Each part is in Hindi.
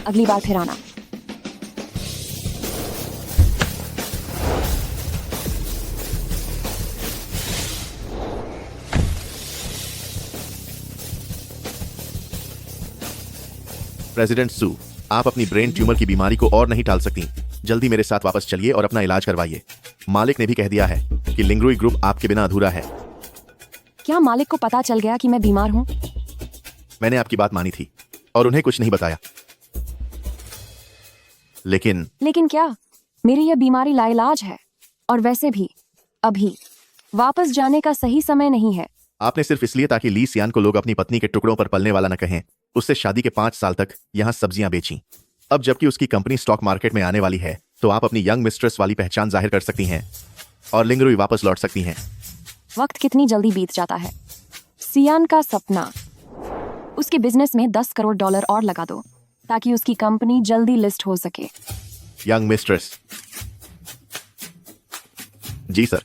अगली बार फिर आना। प्रेसिडेंट सू, आप अपनी ब्रेन ट्यूमर की बीमारी को और नहीं टाल सकती। जल्दी मेरे साथ वापस चलिए और अपना इलाज करवाइए। मालिक ने भी कह दिया है कि लिंगरुई ग्रुप आपके बिना अधूरा है। क्या मालिक को पता चल गया कि मैं बीमार हूँ? मैंने आपकी बात मानी थी और उन्हें कुछ नहीं बताया। लेकिन क्या? मेरी यह बीमारी लाइलाज है और वैसे भी अभी वापस जाने का सही समय नहीं है। आपने सिर्फ इसलिए ताकि ली सियान को लोग अपनी पत्नी के टुकड़ों पर पलने वाला न कहें, उससे शादी के 5 साल तक यहाँ सब्जियां बेची। अब जबकि उसकी कंपनी स्टॉक मार्केट में आने वाली है, तो आप अपनी यंग मिस्ट्रेस वाली पहचान जाहिर कर सकती हैं और लिंगरुई वापस लौट सकती हैं। वक्त कितनी जल्दी बीत जाता है। सियान का सपना, उसके बिजनेस में $10 करोड़ और लगा दो ताकि उसकी कंपनी जल्दी लिस्ट हो सके। Young mistress. जी सर।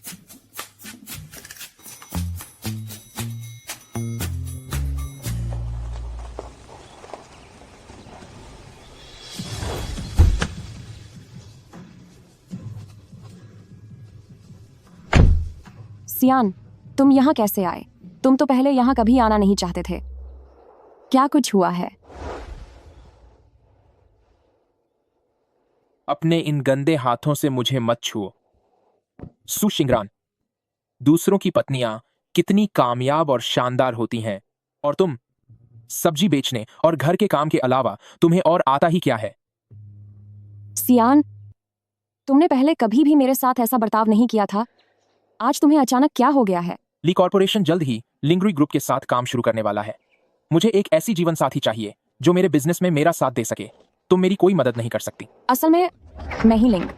सियान, तुम यहाँ कैसे आए? तुम तो पहले यहाँ कभी आना नहीं चाहते थे। क्या कुछ हुआ है? अपने इन गंदे हाथों से मुझे मत छुओ। सू शिंगरान, दूसरों की पत्नियां कितनी कामयाब और शानदार होती हैं, और तुम सब्जी बेचने और घर के काम के अलावा तुम्हें और आता ही क्या है? सियान, तुमने पहले कभी भी मेरे साथ ऐसा बर्ताव नहीं किया था। आज तुम्हें अचानक क्या हो गया है? ली कॉर्पोरेशन जल्द ही लिंगरुई ग्रुप के साथ काम शुरू करने वाला है। मुझे एक ऐसी जीवन साथी चाहिए जो मेरे बिजनेस में मेरा साथ दे सके। तुम मेरी कोई मदद नहीं कर सकती। असल में मैं ही लिंग।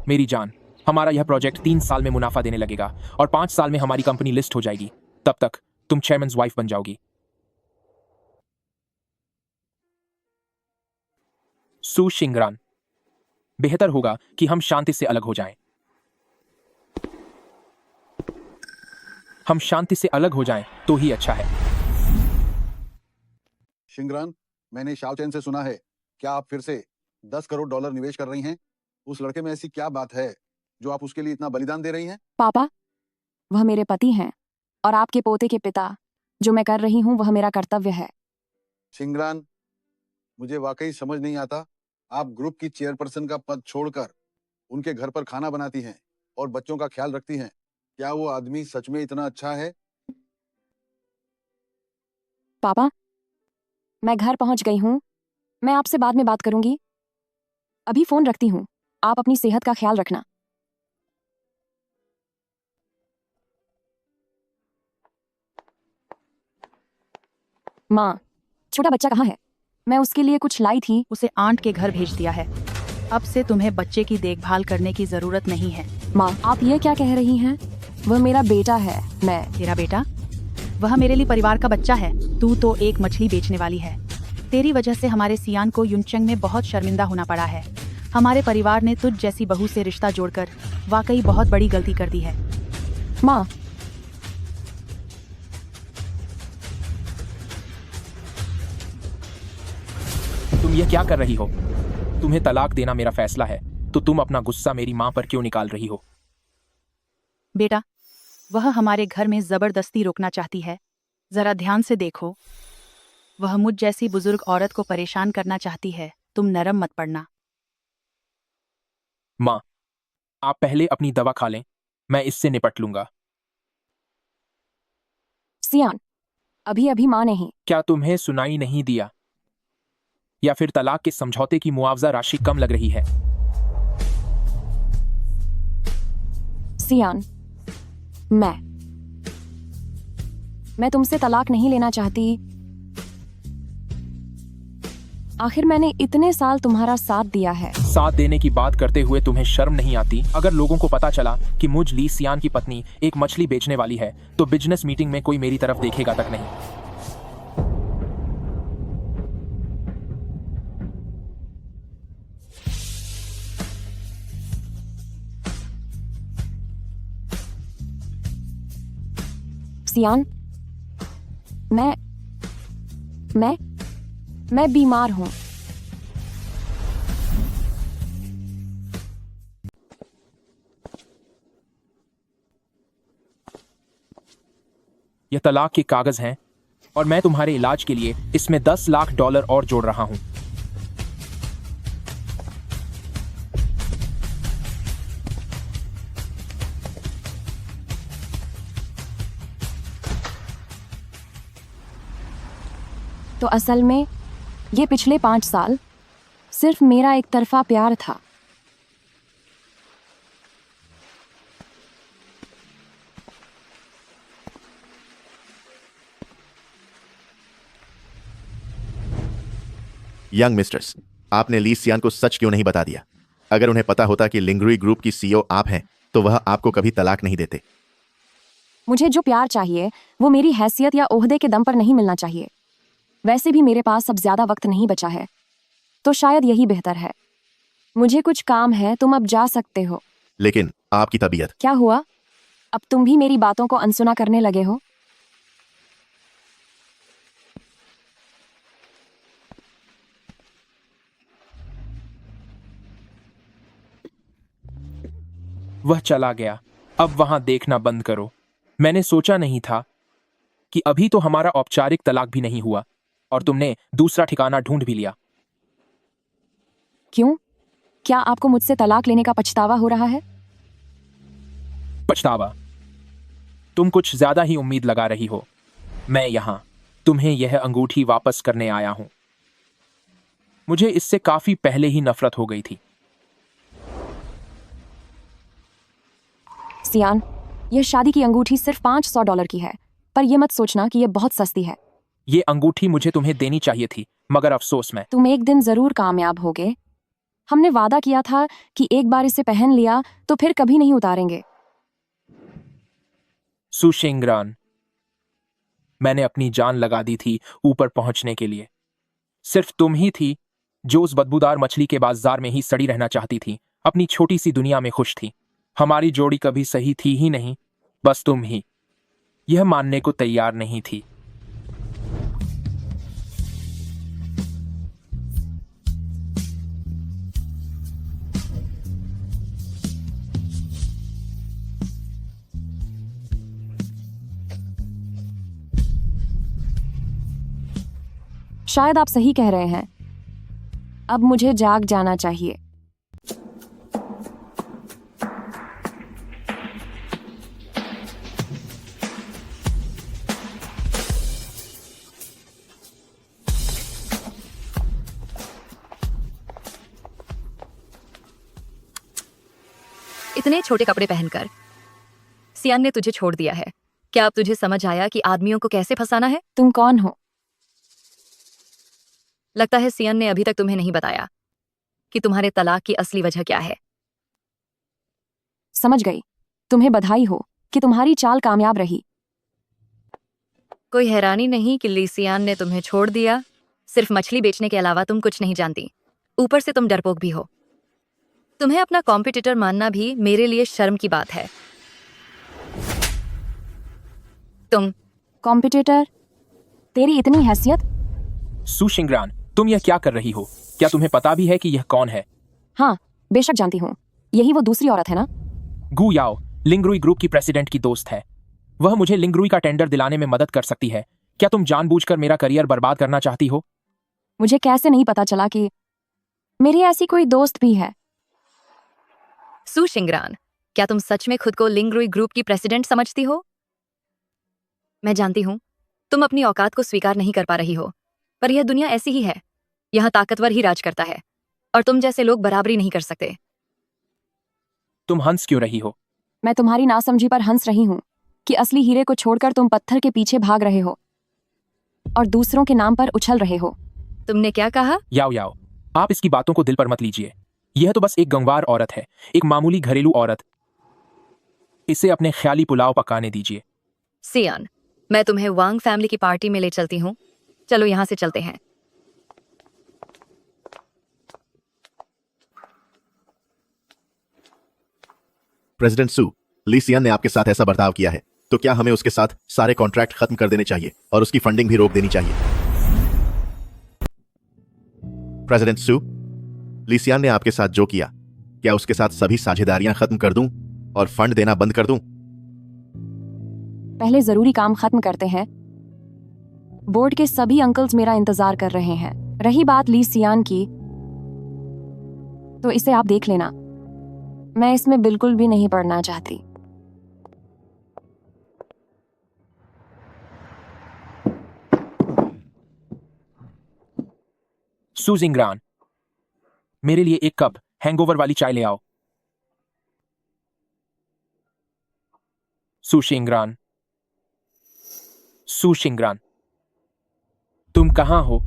मेरी जान, हमारा यह प्रोजेक्ट 3 साल में मुनाफा देने लगेगा और 5 साल में हमारी कंपनी लिस्ट हो जाएगी। तब तक तुम चेयरमैन वाइफ बन जाओगी। सू शिंगरान, बेहतर होगा कि हम शांति से अलग हो जाएं। हम शांति से अलग हो जाएं तो ही अच्छा है। शिंगरान, मैंने शाओचेन से सुना है, क्या आप फिर से $10 करोड़ निवेश कर रही हैं? उस लड़के में ऐसी क्या बात है जो आप उसके लिए इतना बलिदान दे रही हैं? पापा, वह मेरे पति हैं और आपके पोते के पिता। जो मैं कर रही हूँ वह मेरा कर्तव्य है। शिंगरान, मुझे वाकई समझ नहीं आता, आप ग्रुप की चेयरपर्सन का पद छोड़कर उनके घर पर खाना बनाती हैं और बच्चों का ख्याल रखती हैं। क्या वो आदमी सच में इतना अच्छा है? पापा, मैं घर पहुंच गई हूँ। मैं आपसे बाद में बात करूंगी। अभी फोन रखती हूँ। आप अपनी सेहत का ख्याल रखना। माँ, छोटा बच्चा कहाँ है? मैं उसके लिए कुछ लाई थी। उसे आंट के घर भेज दिया है। अब से तुम्हें बच्चे की देखभाल करने की जरूरत नहीं है। माँ, आप ये क्या कह रही हैं? वह मेरा बेटा है। मैं तेरा बेटा? वह मेरे लिए परिवार का बच्चा है। तू तो एक मछली बेचने वाली है। तेरी वजह से हमारे सियान को युनचंग में बहुत शर्मिंदा होना पड़ा है। हमारे परिवार ने तुझ जैसी बहू से रिश्ता जोड़कर वाकई बहुत बड़ी गलती कर दी है। माँ, तुम ये क्या कर रही हो? तुम्हें तलाक देना मेरा फैसला है, तो तुम अपना गुस्सा मेरी माँ पर क्यों निकाल रही हो? बेटा, वह हमारे घर में जबरदस्ती रोकना चाहती है। जरा ध्यान से देखो, वह मुझ जैसी बुजुर्ग औरत को परेशान करना चाहती है। तुम नरम मत पड़ना। माँ, आप पहले अपनी दवा खा लें, मैं इससे निपट लूंगा। सियान, अभी अभी माँ नहीं। क्या तुम्हें सुनाई नहीं दिया? या फिर तलाक के समझौते की मुआवजा राशि कम लग रही है? सियान, मैं तुमसे तलाक नहीं लेना चाहती। आखिर मैंने इतने साल तुम्हारा साथ दिया है। साथ देने की बात करते हुए तुम्हें शर्म नहीं आती? अगर लोगों को पता चला कि मुझ ली सियान की पत्नी एक मछली बेचने वाली है, तो बिजनेस मीटिंग में कोई मेरी तरफ देखेगा तक नहीं। सियान, मैं बीमार हूं। ये तलाक के कागज हैं और मैं तुम्हारे इलाज के लिए इसमें $10 लाख और जोड़ रहा हूं। तो असल में ये पिछले 5 साल सिर्फ मेरा एक तरफा प्यार था। यंग मिस्टर्स, आपने ली सियान को सच क्यों नहीं बता दिया? अगर उन्हें पता होता कि लिंगरुई ग्रुप की सीईओ आप हैं तो वह आपको कभी तलाक नहीं देते। मुझे जो प्यार चाहिए वो मेरी हैसियत या ओहदे के दम पर नहीं मिलना चाहिए। वैसे भी मेरे पास अब ज्यादा वक्त नहीं बचा है, तो शायद यही बेहतर है। मुझे कुछ काम है, तुम अब जा सकते हो। लेकिन आपकी तबीयत। क्या हुआ? अब तुम भी मेरी बातों को अनसुना करने लगे हो? वह चला गया। अब वहां देखना बंद करो। मैंने सोचा नहीं था कि अभी तो हमारा औपचारिक तलाक भी नहीं हुआ और तुमने दूसरा ठिकाना ढूंढ भी लिया। क्यों? क्या आपको मुझसे तलाक लेने का पछतावा हो रहा है? पछतावा? तुम कुछ ज्यादा ही उम्मीद लगा रही हो। मैं यहां तुम्हें यह अंगूठी वापस करने आया हूं। मुझे इससे काफी पहले ही नफरत हो गई थी। सियान, यह शादी की अंगूठी सिर्फ $500 की है, पर यह मत सोचना कि यह बहुत सस्ती है। ये अंगूठी मुझे तुम्हें देनी चाहिए थी, मगर अफसोस मैं। तुम एक दिन जरूर कामयाब होगे। हमने वादा किया था कि एक बार इसे पहन लिया तो फिर कभी नहीं उतारेंगे। सुशिंग्रान, मैंने अपनी जान लगा दी थी ऊपर पहुंचने के लिए। सिर्फ तुम ही थी जो उस बदबूदार मछली के बाजार में ही सड़ी रहना चाहती थी, अपनी छोटी सी दुनिया में खुश थी। हमारी जोड़ी कभी सही थी ही नहीं, बस तुम ही यह मानने को तैयार नहीं थी। शायद आप सही कह रहे हैं। अब मुझे जाग जाना चाहिए। इतने छोटे कपड़े पहनकर सियान ने तुझे छोड़ दिया है। क्या अब तुझे समझ आया कि आदमियों को कैसे फंसाना है? तुम कौन हो? लगता है सियान ने अभी तक तुम्हें नहीं बताया कि तुम्हारे तलाक की असली वजह क्या है। समझ गई। तुम्हें बधाई हो कि तुम्हारी चाल कामयाब रही। कोई हैरानी नहीं कि लीसियान ने तुम्हें छोड़ दिया। सिर्फ मछली बेचने के अलावा तुम कुछ नहीं जानती। ऊपर से तुम डरपोक भी हो। तुम्हें अपना कॉम्पिटिटर मानना भी मेरे लिए शर्म की बात है। तुम कॉम्पिटिटर? तेरी इतनी हैसियत? सुशिंग्रान, तुम यह क्या कर रही हो? क्या तुम्हें पता भी है कि यह कौन है? हाँ, बेशक जानती हूँ। यही वो दूसरी औरत है ना? गु याओ लिंगरुई ग्रुप की प्रेसिडेंट की दोस्त है। वह मुझे लिंगरुई का टेंडर दिलाने में मदद कर सकती है। क्या तुम जानबूझकर मेरा करियर बर्बाद करना चाहती हो? मुझे कैसे नहीं पता चला कि मेरी ऐसी कोई दोस्त भी है। सुशिंग्रान, क्या तुम सच में खुद को लिंगरुई ग्रुप की प्रेसिडेंट समझती हो? मैं जानती हूँ तुम अपनी औकात को स्वीकार नहीं कर पा रही हो, पर यह दुनिया ऐसी ही है। यहाँ ताकतवर ही राज करता है और तुम जैसे लोग बराबरी नहीं कर सकते। तुम हंस क्यों रही हो? मैं तुम्हारी नासमझी पर हंस रही हूँ कि असली हीरे को छोड़कर तुम पत्थर के पीछे भाग रहे हो और दूसरों के नाम पर उछल रहे हो। तुमने क्या कहा? याओ याओ, आप इसकी बातों को दिल पर मत लीजिए। यह तो बस एक गंवार औरत है, एक मामूली घरेलू औरत। इसे अपने ख्याली पुलाव पकाने दीजिए। सियान, मैं तुम्हें वांग फैमिली की पार्टी में ले चलती हूँ। चलो यहाँ से चलते हैं। प्रेसिडेंट सू, ली सियान ने आपके साथ ऐसा बर्ताव किया है, तो क्या हमें उसके साथ सारे कॉन्ट्रैक्ट खत्म कर देने चाहिए और उसकी फंडिंग भी रोक देनी चाहिए? प्रेसिडेंट सू, लीसियान ने आपके साथ जो किया, क्या उसके साथ सभी साझेदारियां खत्म कर दूं और फंड देना बंद कर दूं? पहले जरूरी काम खत्म करते हैं। बोर्ड के सभी अंकल्स मेरा इंतजार कर रहे हैं। रही बात ली सियान की, तो इसे आप देख लेना। मैं इसमें बिल्कुल भी नहीं पढ़ना चाहती। सू जिंगरान, मेरे लिए एक कप हैंगओवर वाली चाय ले आओ। सू शिंगरान, सू शिंगरान, तुम कहां हो?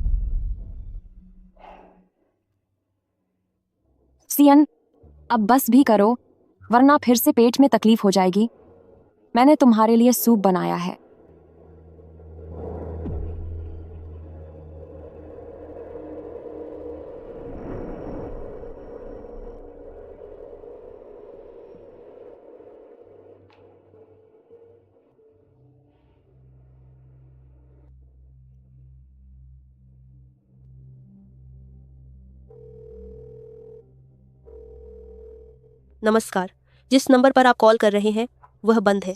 सियन, अब बस भी करो, वरना फिर से पेट में तकलीफ हो जाएगी। मैंने तुम्हारे लिए सूप बनाया है। नमस्कार, जिस नंबर पर आप कॉल कर रहे हैं वह बंद है।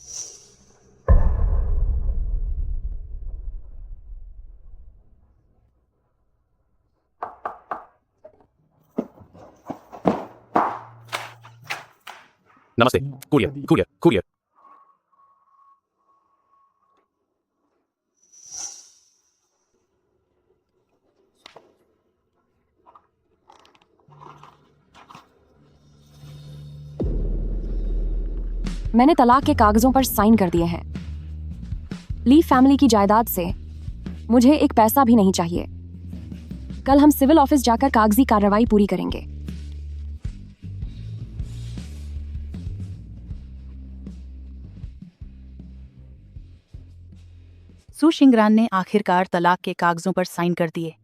नमस्ते, कुरियर कुरियर कुरियर। मैंने तलाक के कागजों पर साइन कर दिए हैं। ली फैमिली की जायदाद से मुझे एक पैसा भी नहीं चाहिए। कल हम सिविल ऑफिस जाकर कागजी कार्रवाई पूरी करेंगे। सू शिंगरान ने आखिरकार तलाक के कागजों पर साइन कर दिए।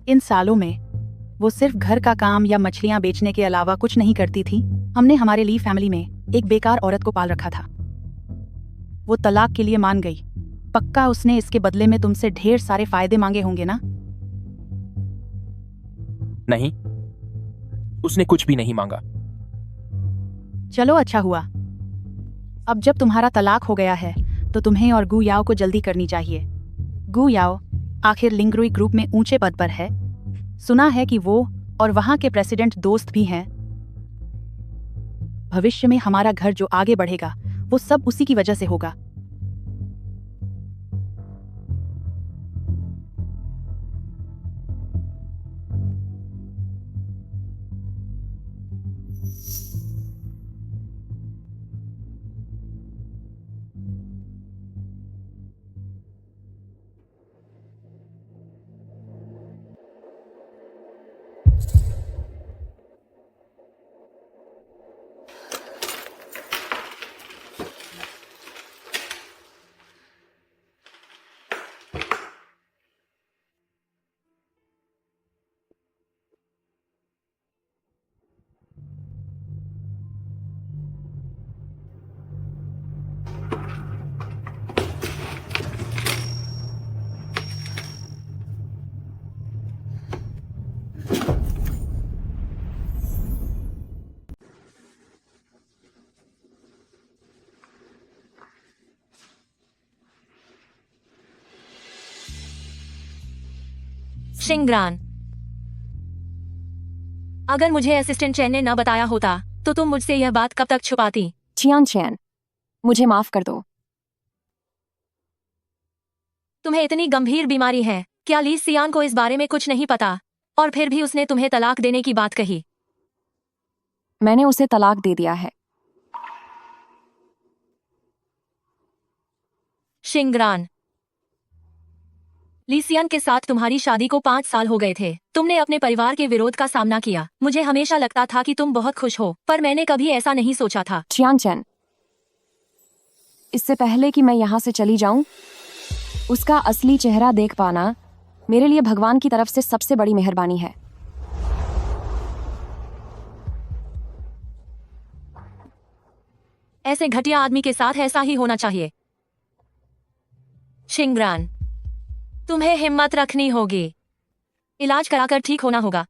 इन सालों में वो सिर्फ घर का काम या मछलियां बेचने के अलावा कुछ नहीं करती थी। हमने हमारे ली फैमिली में एक बेकार औरत को पाल रखा था। वो तलाक के लिए मान गई। पक्का उसने इसके बदले में तुमसे ढेर सारे फायदे मांगे होंगे ना? नहीं, उसने कुछ भी नहीं मांगा। चलो अच्छा हुआ। अब जब तुम्हारा तलाक हो गया है तो तुम्हें और गु याओ को जल्दी करनी चाहिए। गु याओ आखिर लिंग्रुई ग्रुप में ऊंचे पद पर है। सुना है कि वो और वहां के प्रेसिडेंट दोस्त भी हैं। भविष्य में हमारा घर जो आगे बढ़ेगा वो सब उसी की वजह से होगा। शिंगरान, अगर मुझे असिस्टेंट चैन ने न बताया होता तो तुम मुझसे यह बात कब तक छुपाती? चियान चैन, मुझे माफ कर दो। तुम्हें इतनी गंभीर बीमारी है, क्या ली सियान को इस बारे में कुछ नहीं पता? और फिर भी उसने तुम्हें तलाक देने की बात कही। मैंने उसे तलाक दे दिया है। शिंगरान, लीसियन के साथ तुम्हारी शादी को 5 साल हो गए थे। तुमने अपने परिवार के विरोध का सामना किया। मुझे हमेशा लगता था कि तुम बहुत खुश हो, पर मैंने कभी ऐसा नहीं सोचा था। चियान चैन, इससे पहले कि मैं यहाँ से चली जाऊं, उसका असली चेहरा देख पाना मेरे लिए भगवान की तरफ से सबसे बड़ी मेहरबानी है। ऐसे घटिया आदमी के साथ ऐसा ही होना चाहिए। शिंगरान, तुम्हें हिम्मत रखनी होगी। इलाज कराकर ठीक होना होगा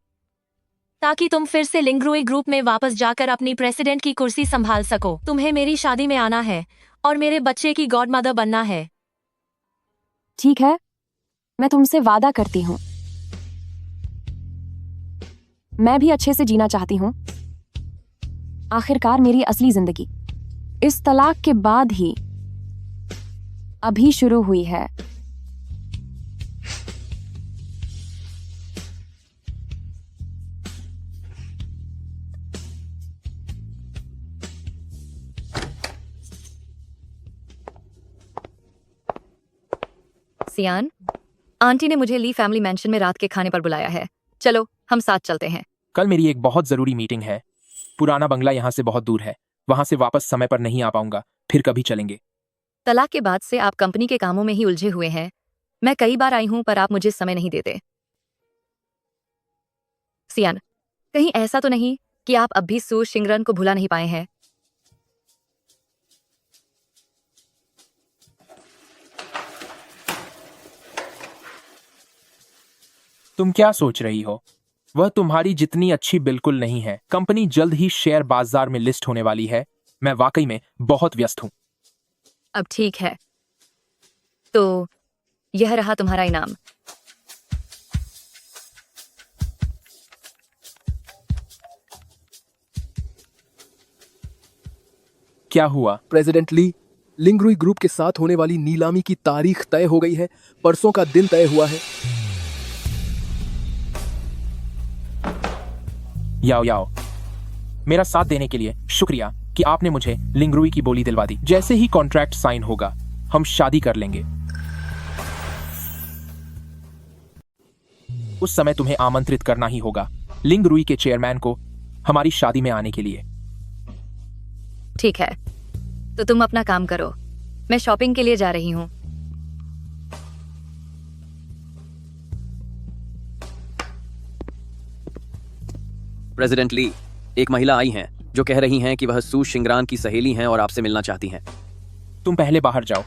ताकि तुम फिर से लिंग्रुई ग्रुप में वापस जाकर अपनी प्रेसिडेंट की कुर्सी संभाल सको। तुम्हें मेरी शादी में आना है और मेरे बच्चे की गॉडमदर बनना है। ठीक है, मैं तुमसे वादा करती हूँ। मैं भी अच्छे से जीना चाहती हूँ। आखिरकार मेरी असली जिंदगी इस तलाक के बाद ही अभी शुरू हुई है। सियान, आंटी ने मुझे ली फैमिली मैंशन में रात के खाने पर बुलाया है। चलो हम साथ चलते हैं। कल मेरी एक बहुत जरूरी मीटिंग है। पुराना बंगला यहाँ से बहुत दूर है, वहां से वापस समय पर नहीं आ पाऊंगा। फिर कभी चलेंगे। तलाक के बाद से आप कंपनी के कामों में ही उलझे हुए हैं। मैं कई बार आई हूं पर आप मुझे समय नहीं देते। सियान, कहीं ऐसा तो नहीं कि आप अब भी सू शिंगरन को भुला नहीं पाए हैं? तुम क्या सोच रही हो? वह तुम्हारी जितनी अच्छी बिल्कुल नहीं है। कंपनी जल्द ही शेयर बाजार में लिस्ट होने वाली है। मैं वाकई में बहुत व्यस्त हूं। अब ठीक है, तो यह रहा तुम्हारा इनाम। क्या हुआ? प्रेसिडेंट ली, लिंग्रुई ग्रुप के साथ होने वाली नीलामी की तारीख तय हो गई है। परसों का दिन तय हुआ है। याओ याओ, मेरा साथ देने के लिए शुक्रिया कि आपने मुझे लिंग्रुई की बोली दिलवा दी। जैसे ही कॉन्ट्रैक्ट साइन होगा हम शादी कर लेंगे। उस समय तुम्हें आमंत्रित करना ही होगा लिंग्रुई के चेयरमैन को हमारी शादी में आने के लिए। ठीक है, तो तुम अपना काम करो। मैं शॉपिंग के लिए जा रही हूं। प्रेसिडेंट ली, एक महिला आई हैं जो कह रही हैं कि वह सू शिंगरान की सहेली हैं और आपसे मिलना चाहती हैं। तुम पहले बाहर जाओ।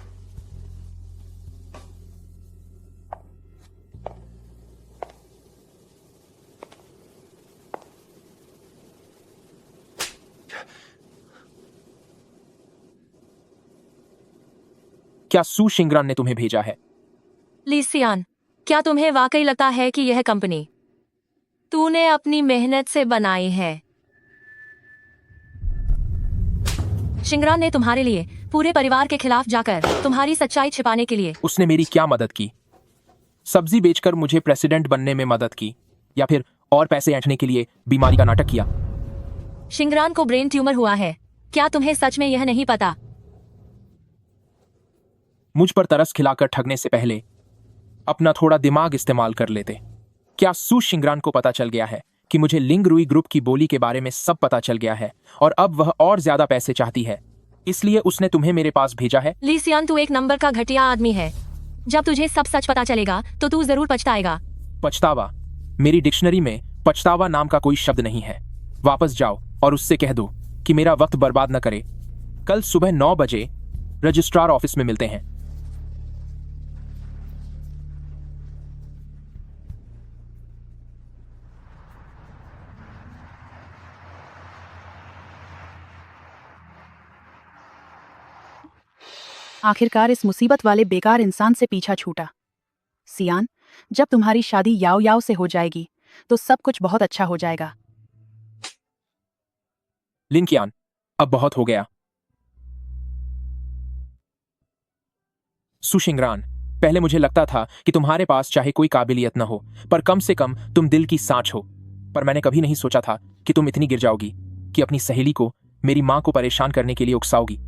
क्या सू शिंगरान ने तुम्हें भेजा है? ली सियान, क्या तुम्हें वाकई लगता है कि यह कंपनी तूने अपनी मेहनत से बनाई है? शिंगरान ने तुम्हारे लिए पूरे परिवार के खिलाफ जाकर तुम्हारी सच्चाई छिपाने के लिए उसने मेरी क्या मदद की? सब्जी बेचकर मुझे प्रेसिडेंट बनने में मदद की, या फिर और पैसे ऐंठने के लिए बीमारी का नाटक किया? शिंगरान को ब्रेन ट्यूमर हुआ है। क्या तुम्हें सच में यह नहीं पता? मुझ पर तरस खिलाकर ठगने से पहले अपना थोड़ा दिमाग इस्तेमाल कर लेते। क्या सू शिंगरान को पता चल गया है कि मुझे लिंग्रुई ग्रुप की बोली के बारे में सब पता चल गया है और अब वह और ज्यादा पैसे चाहती है, इसलिए उसने तुम्हें मेरे पास भेजा है? ली सियान, तू एक नंबर का घटिया आदमी है। जब तुझे सब सच पता चलेगा तो तू जरूर पछताएगा। पछतावा? मेरी डिक्शनरी में पछतावा नाम का कोई शब्द नहीं है। वापस जाओ और उससे कह दो कि मेरा वक्त बर्बाद न करे। कल सुबह 9 बजे रजिस्ट्रार ऑफिस में मिलते हैं। आखिरकार इस मुसीबत वाले बेकार इंसान से पीछा छूटा। सियान, जब तुम्हारी शादी याओ याओ से हो जाएगी तो सब कुछ बहुत अच्छा हो जाएगा। लिंकियान, अब बहुत हो गया। सुशिंगरान, पहले मुझे लगता था कि तुम्हारे पास चाहे कोई काबिलियत न हो, पर कम से कम तुम दिल की सांच हो। पर मैंने कभी नहीं सोचा था कि तुम इतनी गिर जाओगी कि अपनी सहेली को, मेरी मां को परेशान करने के लिए उकसाओगी।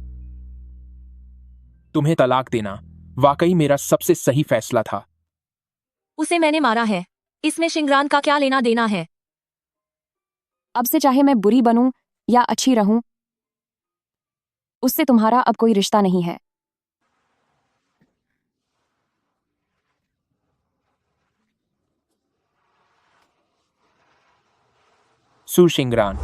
तुम्हें तलाक देना वाकई मेरा सबसे सही फैसला था। उसे मैंने मारा है, इसमें शिंगरान का क्या लेना देना है? अब से चाहे मैं बुरी बनूं या अच्छी रहूं, उससे तुम्हारा अब कोई रिश्ता नहीं है। सुशिंगरान।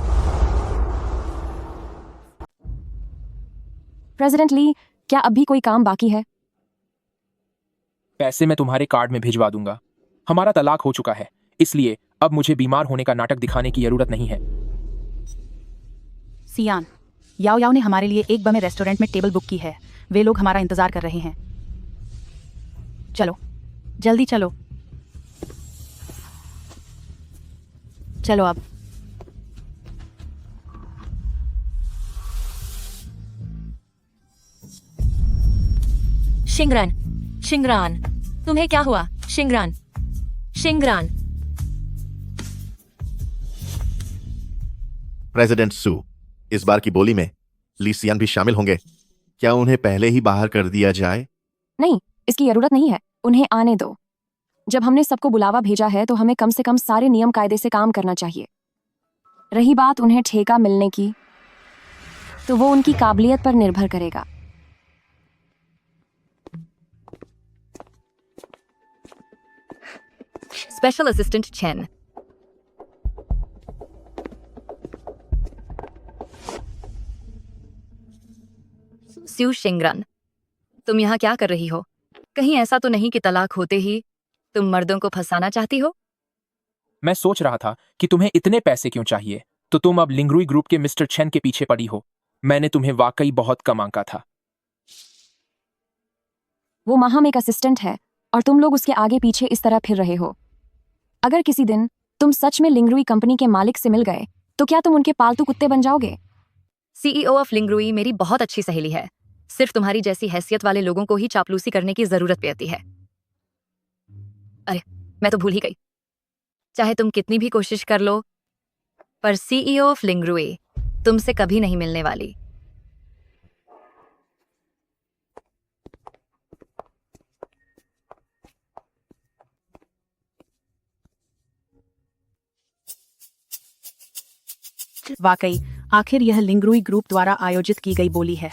प्रेसिडेंट ली, क्या अब भी कोई काम बाकी है? पैसे मैं तुम्हारे कार्ड में भिजवा दूंगा। हमारा तलाक हो चुका है, इसलिए अब मुझे बीमार होने का नाटक दिखाने की जरूरत नहीं है। सियान, याओ याओ ने हमारे लिए एक बमे रेस्टोरेंट में टेबल बुक की है। वे लोग हमारा इंतजार कर रहे हैं। चलो, जल्दी चलो। चलो अब। शिंगरान, शिंगरान, तुम्हें क्या हुआ? शिंगरान, शिंगरान। प्रेसिडेंट सू, इस बार की बोली में ली सियान भी शामिल होंगे। क्या उन्हें पहले ही बाहर कर दिया जाए? नहीं, इसकी जरूरत नहीं है। उन्हें आने दो। जब हमने सबको बुलावा भेजा है तो हमें कम से कम सारे नियम कायदे से काम करना चाहिए। रही बात उन्हें ठेका मिलने की, तो वो उनकी काबिलियत पर निर्भर करेगा। Special assistant Chen. स्यू शिंगरन, तुम यहाँ क्या कर रही हो? कहीं ऐसा तो नहीं कि तलाक होते ही तुम मर्दों को फंसाना चाहती हो? मैं सोच रहा था कि तुम्हें इतने पैसे क्यों चाहिए, तो तुम अब लिंगरुई ग्रुप के मिस्टर चेन के पीछे पड़ी हो। मैंने तुम्हें वाकई बहुत कम आंका था। वो महम एक असिस्टेंट है और तुम लोग उसके आगे पीछे इस तरह फिर रहे हो। अगर किसी दिन तुम सच में लिंगरुई कंपनी के मालिक से मिल गए तो क्या तुम उनके पालतू कुत्ते बन जाओगे? सीईओ ऑफ लिंगरुई मेरी बहुत अच्छी सहेली है। सिर्फ तुम्हारी जैसी हैसियत वाले लोगों को ही चापलूसी करने की जरूरत पड़ती है। अरे, मैं तो भूल ही गई। चाहे तुम कितनी भी कोशिश कर लो, पर सीईओ ऑफ लिंगरुई तुमसे कभी नहीं मिलने वाली। वाकई, आखिर यह लिंगरुई ग्रुप द्वारा आयोजित की गई बोली है।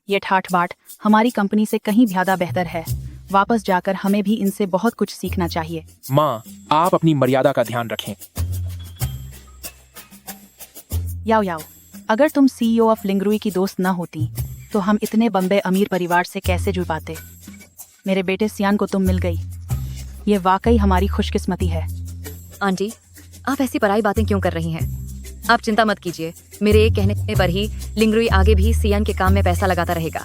ये ठाठ बाट हमारी कंपनी से कहीं ज्यादा बेहतर है। वापस जाकर हमें भी इनसे बहुत कुछ सीखना चाहिए। माँ, आप अपनी मर्यादा का ध्यान रखें। याओ याओ, अगर तुम सीईओ ऑफ लिंगरुई की दोस्त न होती तो हम इतने बम्बे अमीर परिवार से कैसे जुड़ पाते? मेरे बेटे सियान को तुम मिल गई। ये वाकई हमारी खुशकिस्मती है। आंटी, आप ऐसी पराई बातें क्यों कर रही हैं? आप चिंता मत कीजिए, मेरे एक कहने पर ही लिंगरुई आगे भी सियान के काम में पैसा लगाता रहेगा।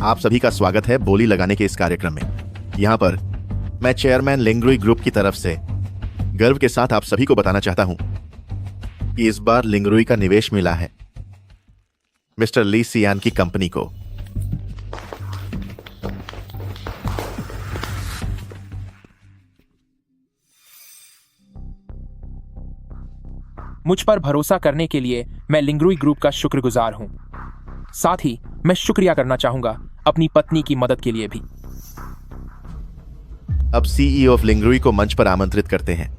आप सभी का स्वागत है बोली लगाने के इस कार्यक्रम में। यहाँ पर मैं चेयरमैन लिंगरुई ग्रुप की तरफ से गर्व के साथ आप सभी को बताना चाहता हूं कि इस बार लिंगरुई का निवेश मिला है मिस्टर ली सियान की कंपनी को। मुझ पर भरोसा करने के लिए मैं लिंगरुई ग्रुप का शुक्रगुजार हूं। साथ ही मैं शुक्रिया करना चाहूंगा अपनी पत्नी की मदद के लिए भी। अब सीईओ ऑफ लिंगरुई को मंच पर आमंत्रित करते हैं।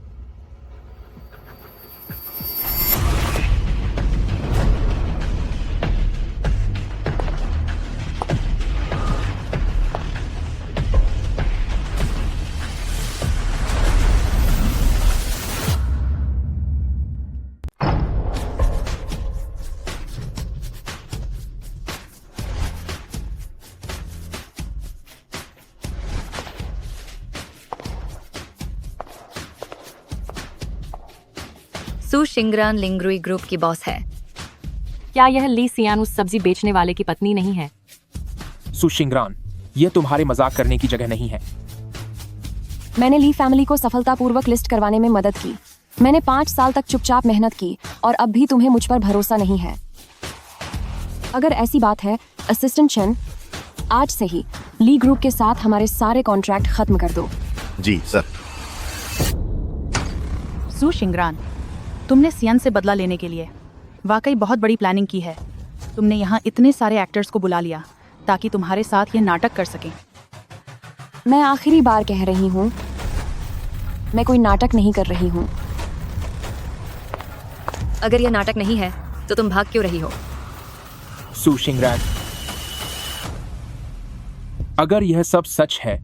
सू शिंगरान लिंगरुई ग्रुप की बॉस है। क्या यह ली सियान उस सब्जी बेचने वाले की पत्नी नहीं है? सुशिंगरान, यह तुम्हारे मजाक करने की जगह नहीं है। मैंने ली फैमिली को सफलतापूर्वक लिस्ट करवाने में मदद की। मैंने 5 साल तक चुपचाप मेहनत की और अब भी तुम्हें मुझ पर भरोसा नहीं है। अगर ऐसी बात है, असिस्टेंट चेन, आज से ही ली ग्रुप के साथ हमारे सारे कॉन्ट्रैक्ट खत्म कर दो। जी सर। सू शिंगरान, तुमने सियान से बदला लेने के लिए वाकई बहुत बड़ी प्लानिंग की है। तुमने यहाँ इतने सारे एक्टर्स को बुला लिया ताकि तुम्हारे साथ ये नाटक कर सकें। मैं आखिरी बार कह रही हूँ, मैं कोई नाटक नहीं कर रही हूँ। अगर यह नाटक नहीं है तो तुम भाग क्यों रही हो? सुशिंगरान, अगर यह सब सच है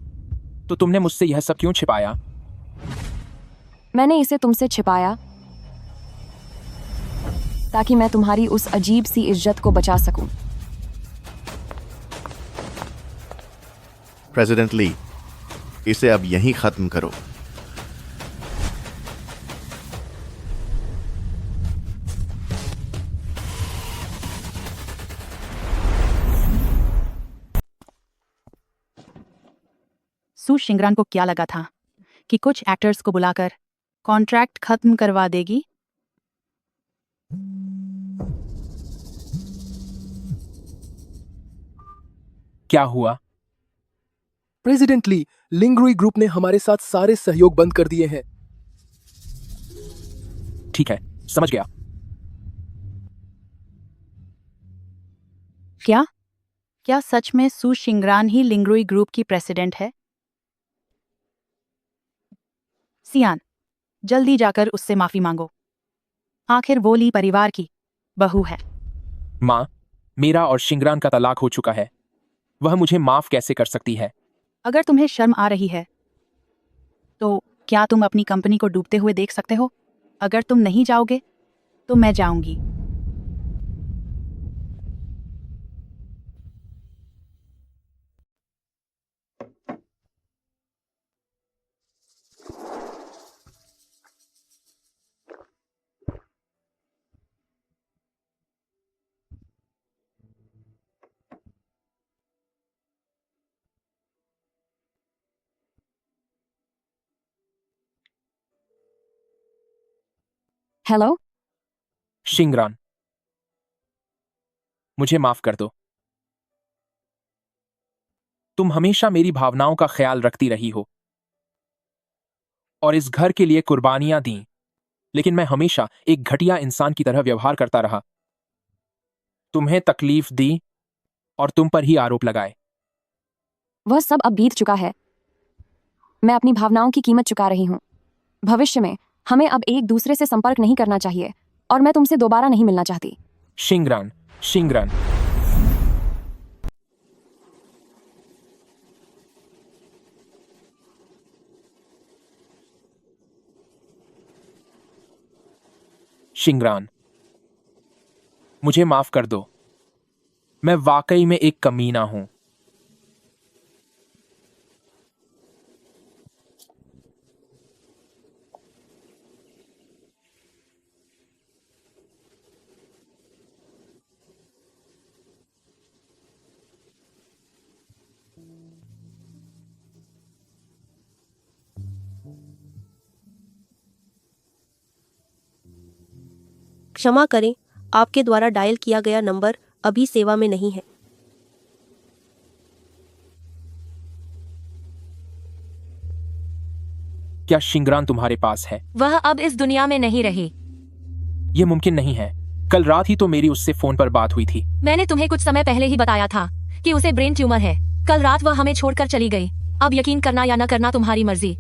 तो तुमने मुझसे यह सब क्यों छिपाया? मैंने इसे तुमसे छिपाया ताकि मैं तुम्हारी उस अजीब सी इज्जत को बचा सकूं। प्रेसिडेंट ली, इसे अब यहीं खत्म करो। सू शिंगरान को क्या लगा था कि कुछ एक्टर्स को बुलाकर कॉन्ट्रैक्ट खत्म करवा देगी? क्या हुआ? प्रेसिडेंट ली, लिंगरुई ग्रुप ने हमारे साथ सारे सहयोग बंद कर दिए हैं। ठीक है, समझ गया। क्या क्या सच में सू शिंगरान ही लिंगरुई ग्रुप की प्रेसिडेंट है? सियान, जल्दी जाकर उससे माफी मांगो। आखिर वो ली परिवार की बहू है। माँ, मेरा और शिंगरान का तलाक हो चुका है। वह मुझे माफ कैसे कर सकती है? अगर तुम्हें शर्म आ रही है तो क्या तुम अपनी कंपनी को डूबते हुए देख सकते हो? अगर तुम नहीं जाओगे तो मैं जाऊंगी। हेलो, शिंगरान, मुझे माफ कर दो। तुम हमेशा मेरी भावनाओं का ख्याल रखती रही हो और इस घर के लिए कुर्बानियां दी, लेकिन मैं हमेशा एक घटिया इंसान की तरह व्यवहार करता रहा। तुम्हें तकलीफ दी और तुम पर ही आरोप लगाए। वह सब अब बीत चुका है। मैं अपनी भावनाओं की कीमत चुका रही हूँ। भविष्य में हमें अब एक दूसरे से संपर्क नहीं करना चाहिए और मैं तुमसे दोबारा नहीं मिलना चाहती। शिंगरान, शिंगरान, शिंगरान, मुझे माफ कर दो। मैं वाकई में एक कमीना हूं। क्षमा करें, आपके द्वारा डायल किया गया नंबर अभी सेवा में नहीं है। क्या शिंगरान तुम्हारे पास है? वह अब इस दुनिया में नहीं रही। यह मुमकिन नहीं है। कल रात ही तो मेरी उससे फोन पर बात हुई थी। मैंने तुम्हें कुछ समय पहले ही बताया था कि उसे ब्रेन ट्यूमर है। कल रात वह हमें छोड़कर चली गई। अब यकीन करना या न करना तुम्हारी मर्जी।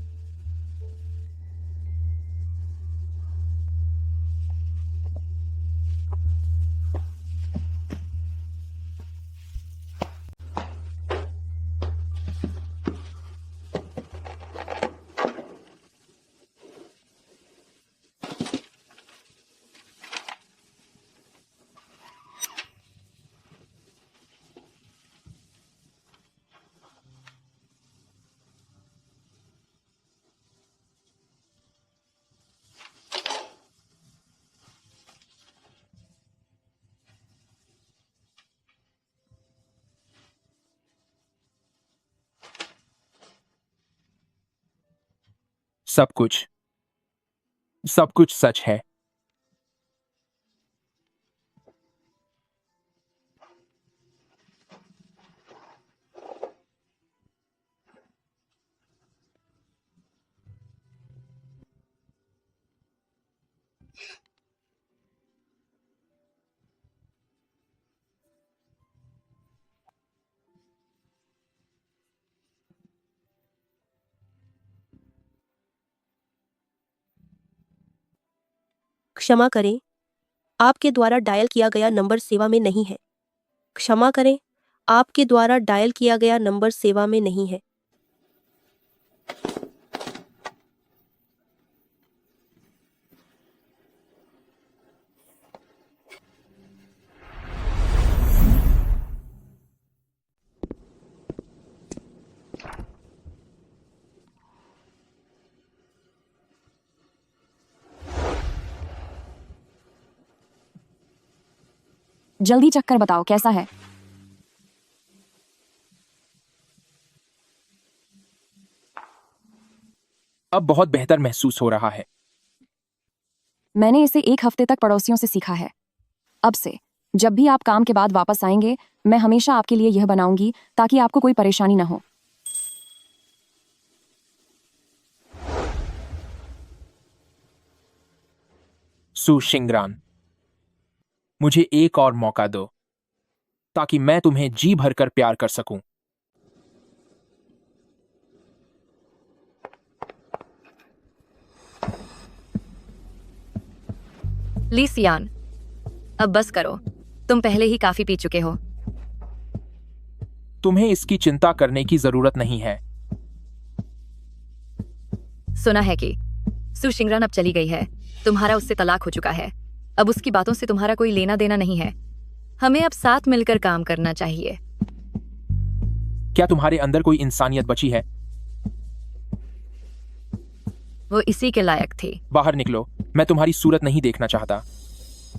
सब कुछ सच है। क्षमा करें, आपके द्वारा डायल किया गया नंबर सेवा में नहीं है। क्षमा करें, आपके द्वारा डायल किया गया नंबर सेवा में नहीं है। जल्दी चक्कर बताओ कैसा है। अब बहुत बेहतर महसूस हो रहा है। मैंने इसे 1 हफ्ते तक पड़ोसियों से सीखा है। अब से जब भी आप काम के बाद वापस आएंगे, मैं हमेशा आपके लिए यह बनाऊंगी ताकि आपको कोई परेशानी न हो। सू शिंगरान, मुझे एक और मौका दो ताकि मैं तुम्हें जी भरकर प्यार कर सकूं। ली सियान, अब बस करो। तुम पहले ही काफी पी चुके हो। तुम्हें इसकी चिंता करने की जरूरत नहीं है। सुना है कि सू शिंगरान अब चली गई है। तुम्हारा उससे तलाक हो चुका है। अब उसकी बातों से तुम्हारा कोई लेना देना नहीं है। हमें अब साथ मिलकर काम करना चाहिए। क्या तुम्हारे अंदर कोई इंसानियत बची है? वो इसी के लायक थी। बाहर निकलो, मैं तुम्हारी सूरत नहीं देखना चाहता।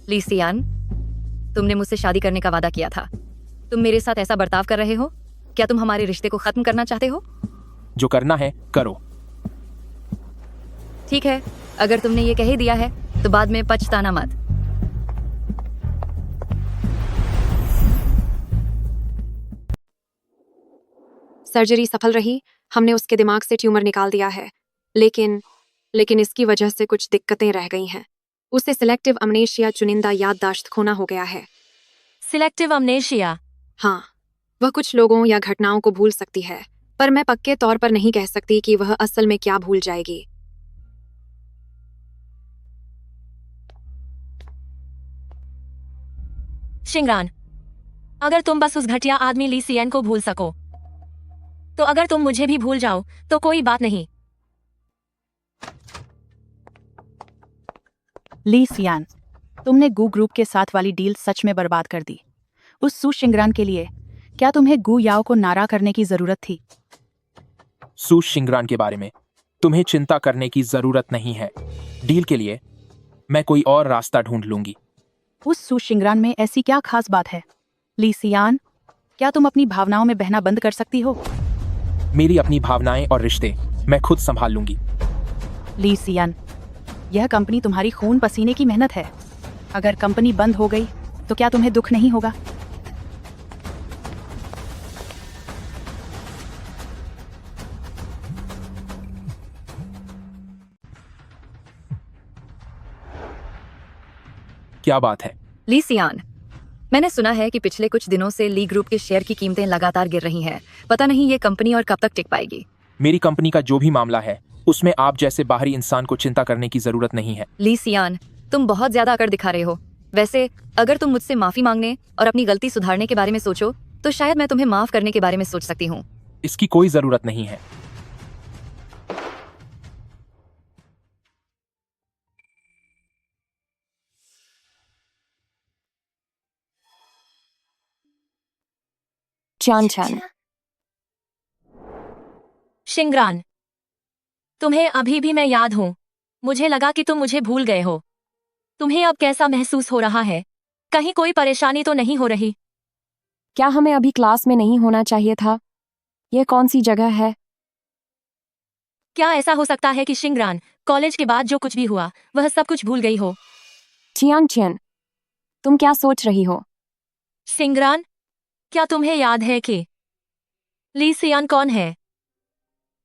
ली सियान, तुमने मुझसे शादी करने का वादा किया था। तुम मेरे साथ ऐसा बर्ताव कर रहे हो? क्या तुम हमारे रिश्ते को खत्म करना चाहते हो? जो करना है करो। ठीक है, अगर तुमने ये कह ही दिया है तो बाद में पछताना मत। सर्जरी सफल रही। हमने उसके दिमाग से ट्यूमर निकाल दिया है, लेकिन इसकी वजह से कुछ दिक्कतें रह गई हैं। उसे सिलेक्टिव अमनेशिया, चुनिंदा याददाश्त खोना हो गया है। सिलेक्टिव अमनेशिया? हाँ, वह कुछ लोगों या घटनाओं को भूल सकती है, पर मैं पक्के तौर पर नहीं कह सकती कि वह असल में क्या भूल जाएगी। शिंगरान, अगर तुम बस उस घटिया आदमी ली सियान को भूल सको, तो अगर तुम मुझे भी भूल जाओ तो कोई बात नहीं। ली सियान, तुमने गू ग्रुप के साथ वाली डील सच में बर्बाद कर दी। उस सू शिंगरान के लिए क्या तुम्हें गू याओ को नारा करने की जरूरत थी? सू शिंगरान के बारे में तुम्हें चिंता करने की जरूरत नहीं है। डील के लिए मैं कोई और रास्ता ढूंढ लूंगी। उस सू शिंगरान में ऐसी क्या खास बात है? ली सियान, क्या तुम अपनी भावनाओं में बहना बंद कर सकती हो? मेरी अपनी भावनाएं और रिश्ते मैं खुद संभाल लूंगी। ली सियान, यह कंपनी तुम्हारी खून पसीने की मेहनत है। अगर कंपनी बंद हो गई तो क्या तुम्हें दुख नहीं होगा? क्या बात है? ली सियान, मैंने सुना है कि पिछले कुछ दिनों से ली ग्रुप के शेयर की कीमतें लगातार गिर रही हैं। पता नहीं ये कंपनी और कब तक टिक पाएगी। मेरी कंपनी का जो भी मामला है उसमें आप जैसे बाहरी इंसान को चिंता करने की जरूरत नहीं है। ली सियान, तुम बहुत ज्यादा अकड़ दिखा रहे हो। वैसे अगर तुम मुझसे माफी मांगने और अपनी गलती सुधारने के बारे में सोचो तो शायद मैं तुम्हें माफ करने के बारे में सोच सकती हूँ। इसकी कोई जरूरत नहीं है। चान चान, शिंगरान, तुम्हें अभी भी मैं याद हूँ। मुझे लगा कि तुम मुझे भूल गए हो। तुम्हें अब कैसा महसूस हो रहा है? कहीं कोई परेशानी तो नहीं हो रही? क्या हमें अभी क्लास में नहीं होना चाहिए था? यह कौन सी जगह है? क्या ऐसा हो सकता है कि शिंगरान कॉलेज के बाद जो कुछ भी हुआ वह सब कुछ भूल गई हो? चियान चियन, तुम क्या सोच रही हो? शिंगरान, क्या तुम्हें याद है कि ली सियान कौन है?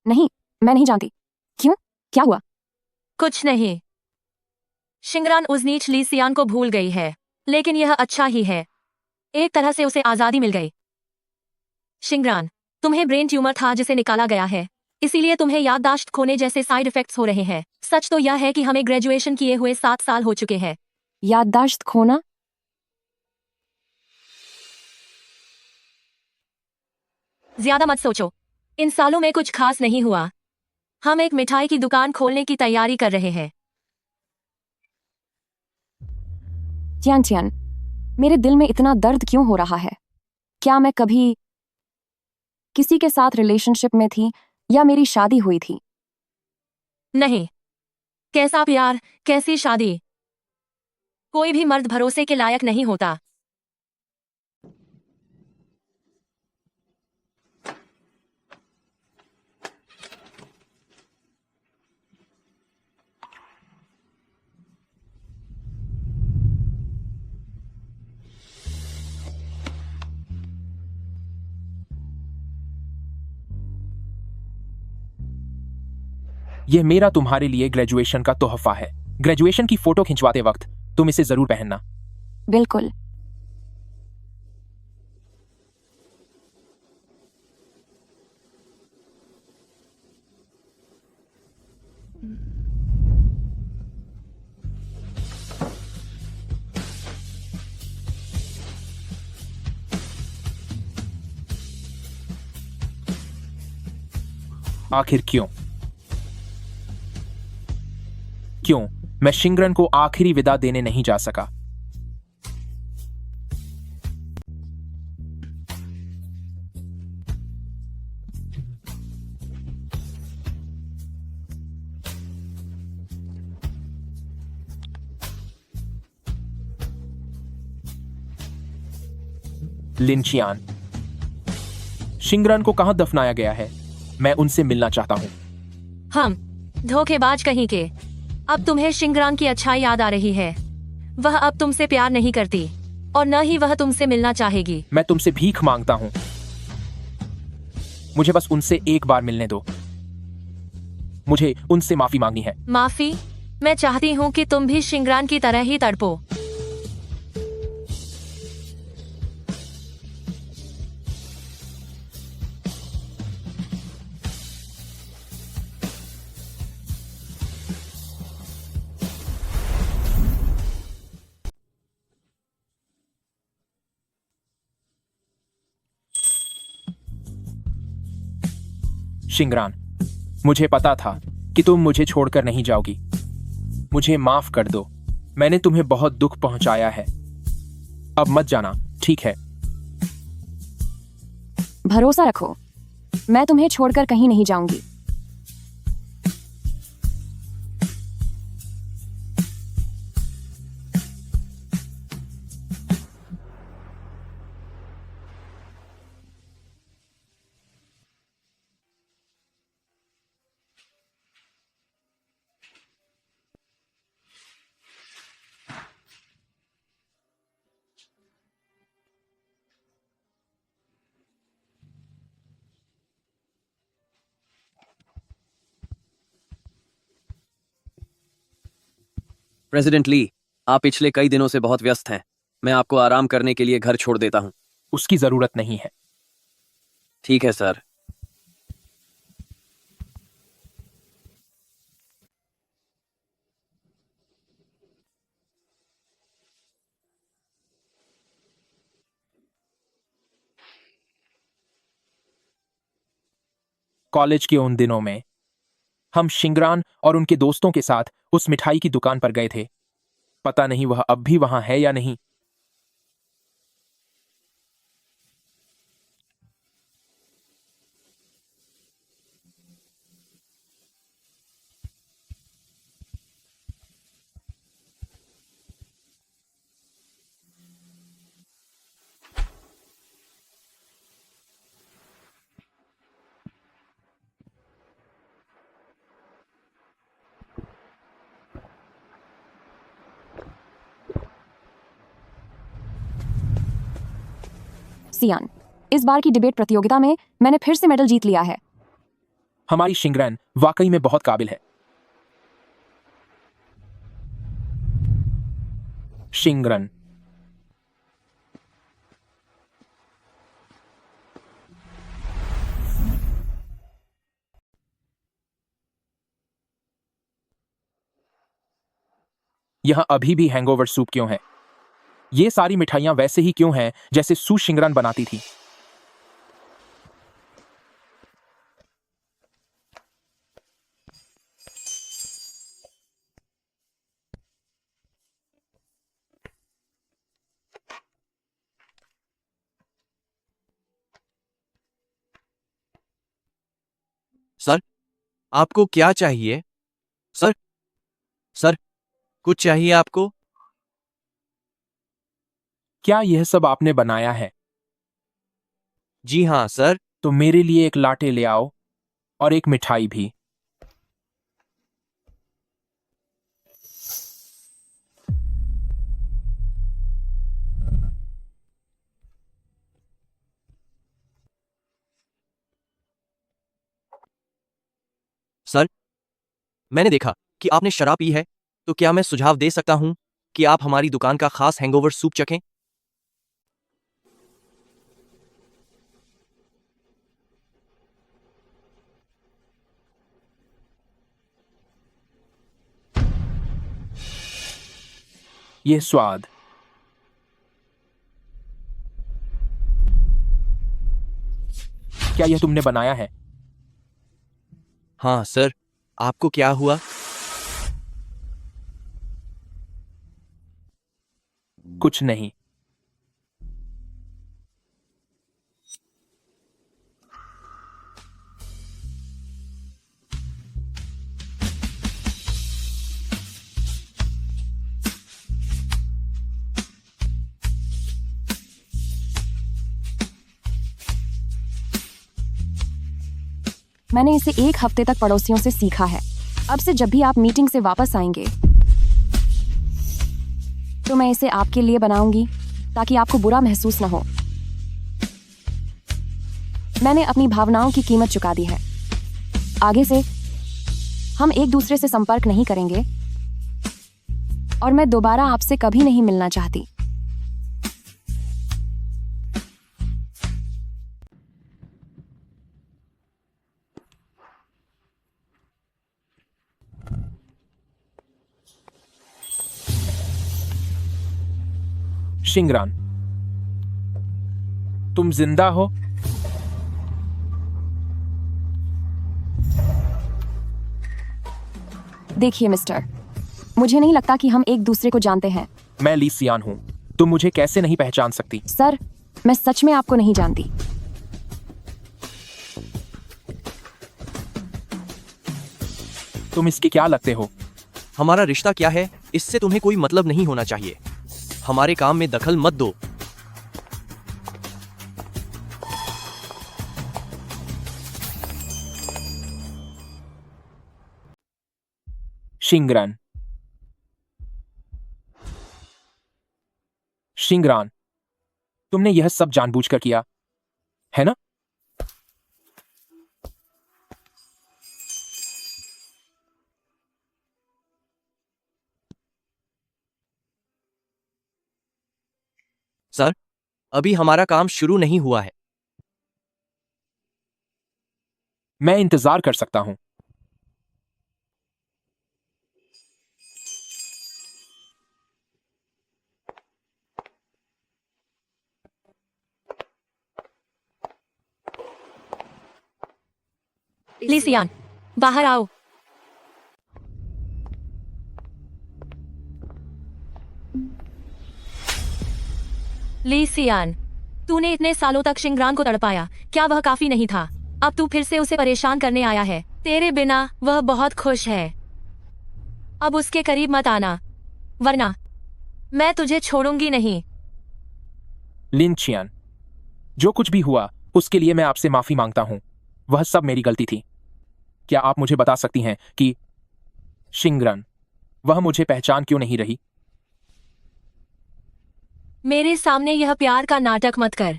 नहीं, मैं नहीं जानती। क्यों? क्या हुआ? कुछ नहीं। शिंगरान उस नीच ली सियान को भूल गई है, लेकिन यह अच्छा ही है। एक तरह से उसे आजादी मिल गई। शिंगरान, तुम्हें ब्रेन ट्यूमर था जिसे निकाला गया है, इसीलिए तुम्हें याददाश्त खोने जैसे साइड इफेक्ट्स हो रहे हैं। सच तो यह है कि हमें ग्रेजुएशन किए हुए 7 साल हो चुके हैं। याददाश्त खोना? ज्यादा मत सोचो। इन सालों में कुछ खास नहीं हुआ। हम एक मिठाई की दुकान खोलने की तैयारी कर रहे हैं। चियान चियान, मेरे दिल में इतना दर्द क्यों हो रहा है? क्या मैं कभी किसी के साथ रिलेशनशिप में थी या मेरी शादी हुई थी? नहीं। कैसा प्यार, कैसी शादी? कोई भी मर्द भरोसे के लायक नहीं होता। यह मेरा तुम्हारे लिए ग्रेजुएशन का तोहफा है। ग्रेजुएशन की फोटो खिंचवाते वक्त तुम इसे जरूर पहनना। बिल्कुल। आखिर क्यों? क्यों मैं शिंगरन को आखिरी विदा देने नहीं जा सका? लिंचियान, शिंगरन को कहां दफनाया गया है? मैं उनसे मिलना चाहता हूं। हम धोखेबाज कहीं के। अब तुम्हें शिंगरान की अच्छाई याद आ रही है। वह अब तुमसे प्यार नहीं करती और न ही वह तुमसे मिलना चाहेगी। मैं तुमसे भीख मांगता हूं, मुझे बस उनसे एक बार मिलने दो। मुझे उनसे माफी मांगनी है। माफी? मैं चाहती हूँ कि तुम भी शिंगरान की तरह ही तड़पो। शिंगरान, मुझे पता था कि तुम मुझे छोड़कर नहीं जाओगी। मुझे माफ कर दो, मैंने तुम्हें बहुत दुख पहुंचाया है। अब मत जाना, ठीक है? भरोसा रखो, मैं तुम्हें छोड़कर कहीं नहीं जाऊंगी। प्रेसिडेंट ली, आप पिछले कई दिनों से बहुत व्यस्त हैं। मैं आपको आराम करने के लिए घर छोड़ देता हूं। उसकी जरूरत नहीं है। ठीक है सर। कॉलेज के उन दिनों में हम शिंगरान और उनके दोस्तों के साथ उस मिठाई की दुकान पर गए थे। पता नहीं वह अब भी वहां है या नहीं। सियान, इस बार की डिबेट प्रतियोगिता में मैंने फिर से मेडल जीत लिया है। हमारी शिंगरन वाकई में बहुत काबिल है। शिंगरन, यह अभी भी हैंगओवर सूप क्यों है? ये सारी मिठाइयां वैसे ही क्यों हैं जैसे सू शिंगरन बनाती थी? सर, आपको क्या चाहिए? सर, सर, कुछ चाहिए आपको? क्या यह सब आपने बनाया है? जी हाँ सर। तो मेरे लिए एक लाटे ले आओ और एक मिठाई भी। सर, मैंने देखा कि आपने शराब पी है, तो क्या मैं सुझाव दे सकता हूं कि आप हमारी दुकान का खास हैंगओवर सूप चखें? यह स्वाद। क्या यह तुमने बनाया है? हाँ सर, आपको क्या हुआ? कुछ नहीं। मैंने इसे 1 हफ्ते तक पड़ोसियों से सीखा है। अब से जब भी आप मीटिंग से वापस आएंगे तो मैं इसे आपके लिए बनाऊंगी ताकि आपको बुरा महसूस ना हो। मैंने अपनी भावनाओं की कीमत चुका दी है। आगे से हम एक दूसरे से संपर्क नहीं करेंगे और मैं दोबारा आपसे कभी नहीं मिलना चाहती। शिंगरान, तुम जिंदा हो? देखिए मिस्टर, मुझे नहीं लगता कि हम एक दूसरे को जानते हैं। मैं ली सियान हूं। तुम मुझे कैसे नहीं पहचान सकती? सर, मैं सच में आपको नहीं जानती। तुम इसके क्या लगते हो? हमारा रिश्ता क्या है, इससे तुम्हें कोई मतलब नहीं होना चाहिए। हमारे काम में दखल मत दो। शिंगरान, शिंगरान, तुमने यह सब जानबूझकर किया है ना? सर, अभी हमारा काम शुरू नहीं हुआ है। मैं इंतजार कर सकता हूं। ली सियान, बाहर आओ। ली सियान, तूने इतने सालों तक शिंगरान को तड़पाया, क्या वह काफी नहीं था? अब तू फिर से उसे परेशान करने आया है। तेरे बिना वह बहुत खुश है। अब उसके करीब मत आना, वरना मैं तुझे छोड़ूंगी नहीं। लिन चियान, जो कुछ भी हुआ उसके लिए मैं आपसे माफी मांगता हूं। वह सब मेरी गलती थी। क्या आप मुझे बता सकती हैं कि शिंगरान, वह मुझे पहचान क्यों नहीं रही? मेरे सामने यह प्यार का नाटक मत कर।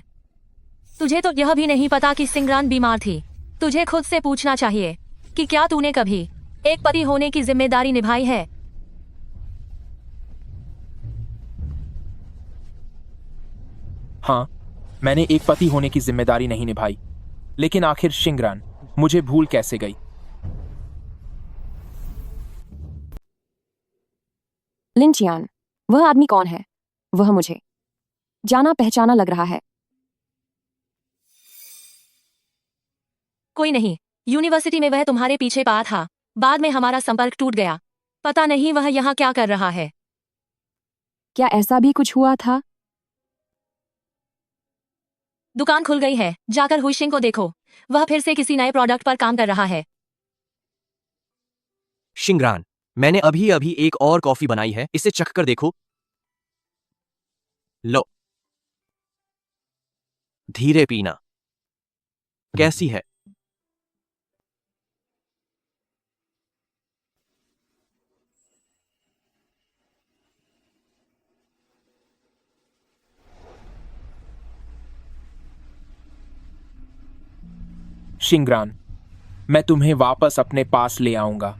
तुझे तो यह भी नहीं पता कि सिंगरान बीमार थी। तुझे खुद से पूछना चाहिए कि क्या तूने कभी एक पति होने की जिम्मेदारी निभाई है? हाँ, मैंने एक पति होने की जिम्मेदारी नहीं निभाई, लेकिन आखिर शिंगरान मुझे भूल कैसे गई? लिन चियान, वह आदमी कौन है? वह मुझे जाना पहचाना लग रहा है। कोई नहीं, यूनिवर्सिटी में वह तुम्हारे पीछे पड़ा था। बाद में हमारा संपर्क टूट गया। पता नहीं वह यहाँ क्या कर रहा है। क्या ऐसा भी कुछ हुआ था? दुकान खुल गई है, जाकर हुइशिंग को देखो। वह फिर से किसी नए प्रोडक्ट पर काम कर रहा है। शिंगरान, मैंने अभी अभी एक और कॉफी बनाई है, इसे चख कर देखो। लो, धीरे पीना। कैसी है? शिंगरान, मैं तुम्हें वापस अपने पास ले आऊंगा।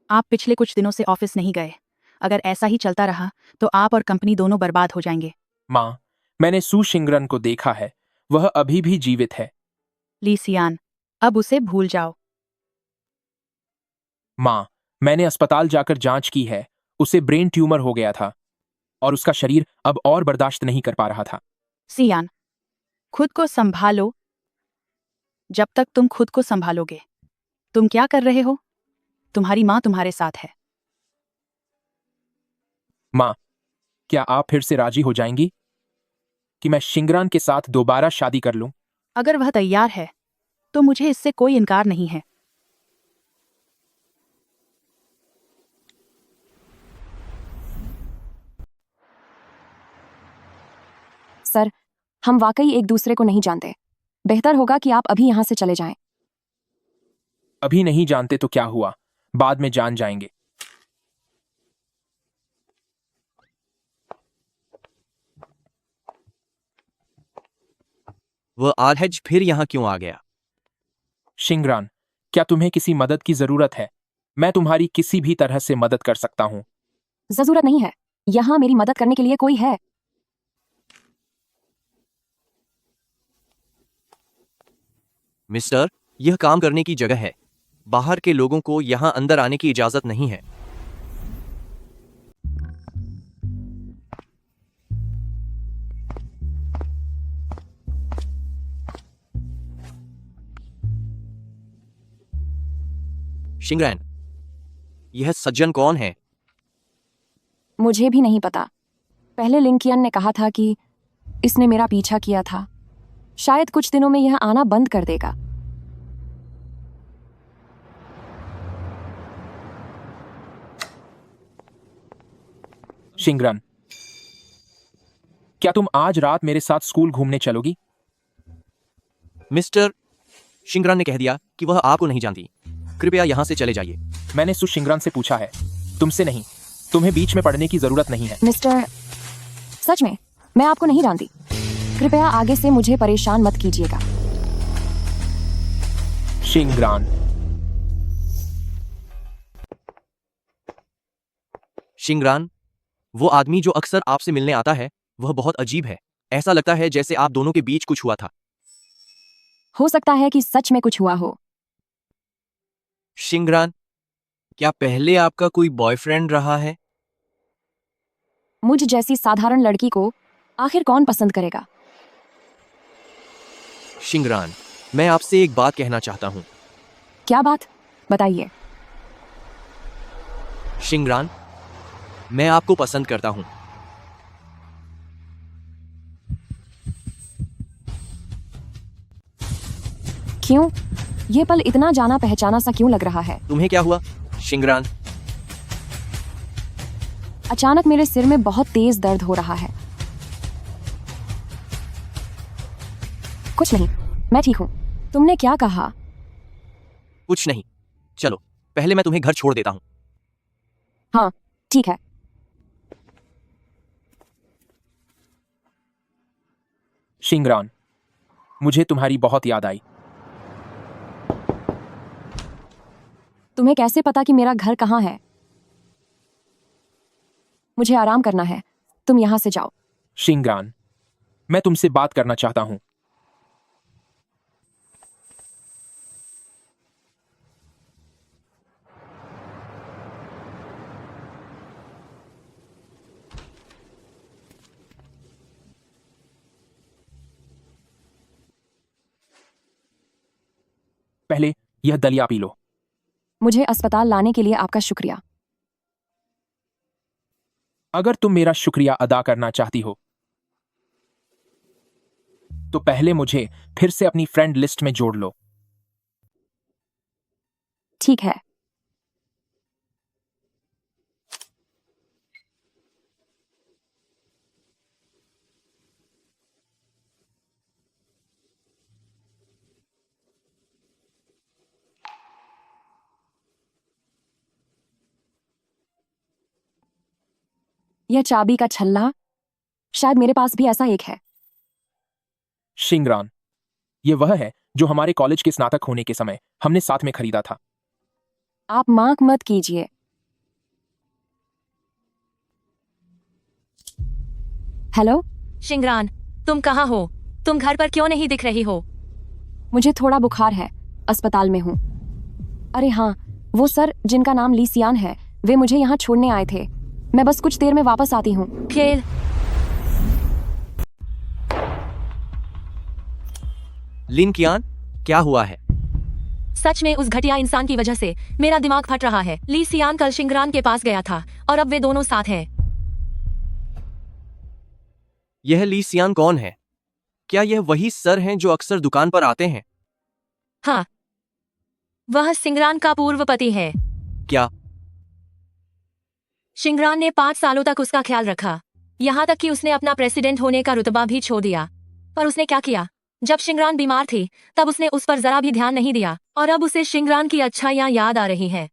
आप पिछले कुछ दिनों से ऑफिस नहीं गए। अगर ऐसा ही चलता रहा तो आप और कंपनी दोनों बर्बाद हो जाएंगे। माँ, मैंने सू शिंगरन को देखा है, वह अभी भी जीवित है। ली सियान, अब उसे भूल जाओ। माँ, मैंने अस्पताल जाकर जांच की है, उसे ब्रेन ट्यूमर हो गया था और उसका शरीर अब और बर्दाश्त नहीं कर पा रहा था। सियान, खुद को संभालो। जब तक तुम खुद को संभालोगे। तुम क्या कर रहे हो? तुम्हारी माँ तुम्हारे साथ है। माँ, क्या आप फिर से राजी हो जाएंगी कि मैं शिंगरान के साथ दोबारा शादी कर लूं? अगर वह तैयार है तो मुझे इससे कोई इनकार नहीं है। सर, हम वाकई एक दूसरे को नहीं जानते। बेहतर होगा कि आप अभी यहाँ से चले जाएं। अभी नहीं जानते तो क्या हुआ, बाद में जान जाएंगे। वह आलहज फिर यहाँ क्यों आ गया? शिंगरान, क्या तुम्हें किसी मदद की जरूरत है? मैं तुम्हारी किसी भी तरह से मदद कर सकता हूँ। जरूरत नहीं है। यहाँ मेरी मदद करने के लिए कोई है। मिस्टर, यह काम करने की जगह है। बाहर के लोगों को यहाँ अंदर आने की इजाजत नहीं है। शिंगरैन, यह सज्जन कौन है? मुझे भी नहीं पता। पहले लिंकियन ने कहा था कि इसने मेरा पीछा किया था। शायद कुछ दिनों में यह आना बंद कर देगा। शिंगरान, क्या तुम आज रात मेरे साथ स्कूल घूमने चलोगी? मिस्टर, शिंगरान ने कह दिया कि वह आपको नहीं जानती। कृपया यहाँ से चले जाइए। मैंने सु शिंगरान से पूछा है, तुमसे नहीं। तुम्हें बीच में पड़ने की जरूरत नहीं है। मिस्टर, सच में मैं आपको नहीं जानती। कृपया आगे से मुझे परेशान मत कीजिएगा। शिंगरान, शिंगरान, वो आदमी जो अक्सर आपसे मिलने आता है, वह बहुत अजीब है। ऐसा लगता है जैसे आप दोनों के बीच कुछ हुआ था। हो सकता है कि सच में कुछ हुआ हो। शिंगरान, क्या पहले आपका कोई बॉयफ्रेंड रहा है? मुझ जैसी साधारण लड़की को आखिर कौन पसंद करेगा? शिंगरान, मैं आपसे एक बात कहना चाहता हूँ। क्या बात? बताइए। शिंगरान, मैं आपको पसंद करता हूँ। क्यों? ये पल इतना जाना पहचाना सा क्यों लग रहा है? तुम्हें क्या हुआ, शिंगरान? अचानक मेरे सिर में बहुत तेज दर्द हो रहा है। कुछ नहीं, मैं ठीक हूँ। तुमने क्या कहा? कुछ नहीं। चलो, पहले मैं तुम्हें घर छोड़ देता हूँ। हाँ, ठीक है। शिंगरान, मुझे तुम्हारी बहुत याद आई। तुम्हें कैसे पता कि मेरा घर कहाँ है? मुझे आराम करना है। तुम यहाँ से जाओ। शिंगरान, मैं तुमसे बात करना चाहता हूँ। पहले यह दलिया पी लो। मुझे अस्पताल लाने के लिए आपका शुक्रिया। अगर तुम मेरा शुक्रिया अदा करना चाहती हो तो पहले मुझे फिर से अपनी फ्रेंड लिस्ट में जोड़ लो। ठीक है। यह चाबी का छल्ला, शायद मेरे पास भी ऐसा एक है। शिंगरान, ये वह है जो हमारे कॉलेज के स्नातक होने के समय हमने साथ में खरीदा था। आप मांग मत कीजिए। हेलो, शिंगरान, तुम कहाँ हो? तुम घर पर क्यों नहीं दिख रही हो? मुझे थोड़ा बुखार है, अस्पताल में हूँ। अरे हाँ, वो सर जिनका नाम ली सियान है, वे मुझे यहाँ छोड़ने आए थे। मैं बस कुछ देर में वापस आती हूँ। खेल। लिन कियान, क्या हुआ है? सच में उस घटिया इंसान की वजह से मेरा दिमाग फट रहा है। ली सियान कल शिंगरान के पास गया था और अब वे दोनों साथ हैं। यह ली सियान कौन है? क्या यह वही सर हैं जो अक्सर दुकान पर आते हैं? हाँ, वह शिंगरान का पूर्व पति है। क्या? शिंगरान ने 5 सालों तक उसका ख्याल रखा, यहाँ तक कि उसने अपना प्रेसिडेंट होने का रुतबा भी छोड़ दिया। पर उसने क्या किया? जब शिंगरान बीमार थी तब उसने उस पर जरा भी ध्यान नहीं दिया और अब उसे शिंगरान की अच्छाइयां याद आ रही हैं।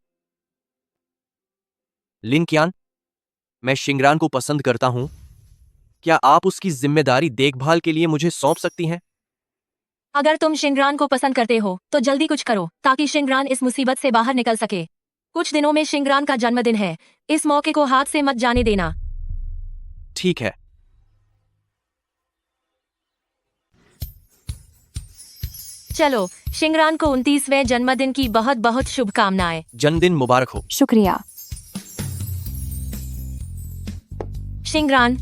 लिन कियान, मैं शिंगरान को पसंद करता हूं। क्या आप उसकी जिम्मेदारी देखभाल के लिए मुझे सौंप सकती हैं? अगर तुम शिंगरान को पसंद करते हो तो जल्दी कुछ करो ताकि शिंगरान इस मुसीबत से बाहर निकल सके। कुछ दिनों में शिंगरान का जन्मदिन है, इस मौके को हाथ से मत जाने देना। ठीक है। चलो, शिंगरान को 29वें जन्मदिन की बहुत बहुत शुभकामनाएं। जन्मदिन मुबारक हो। शुक्रिया। शिंगरान,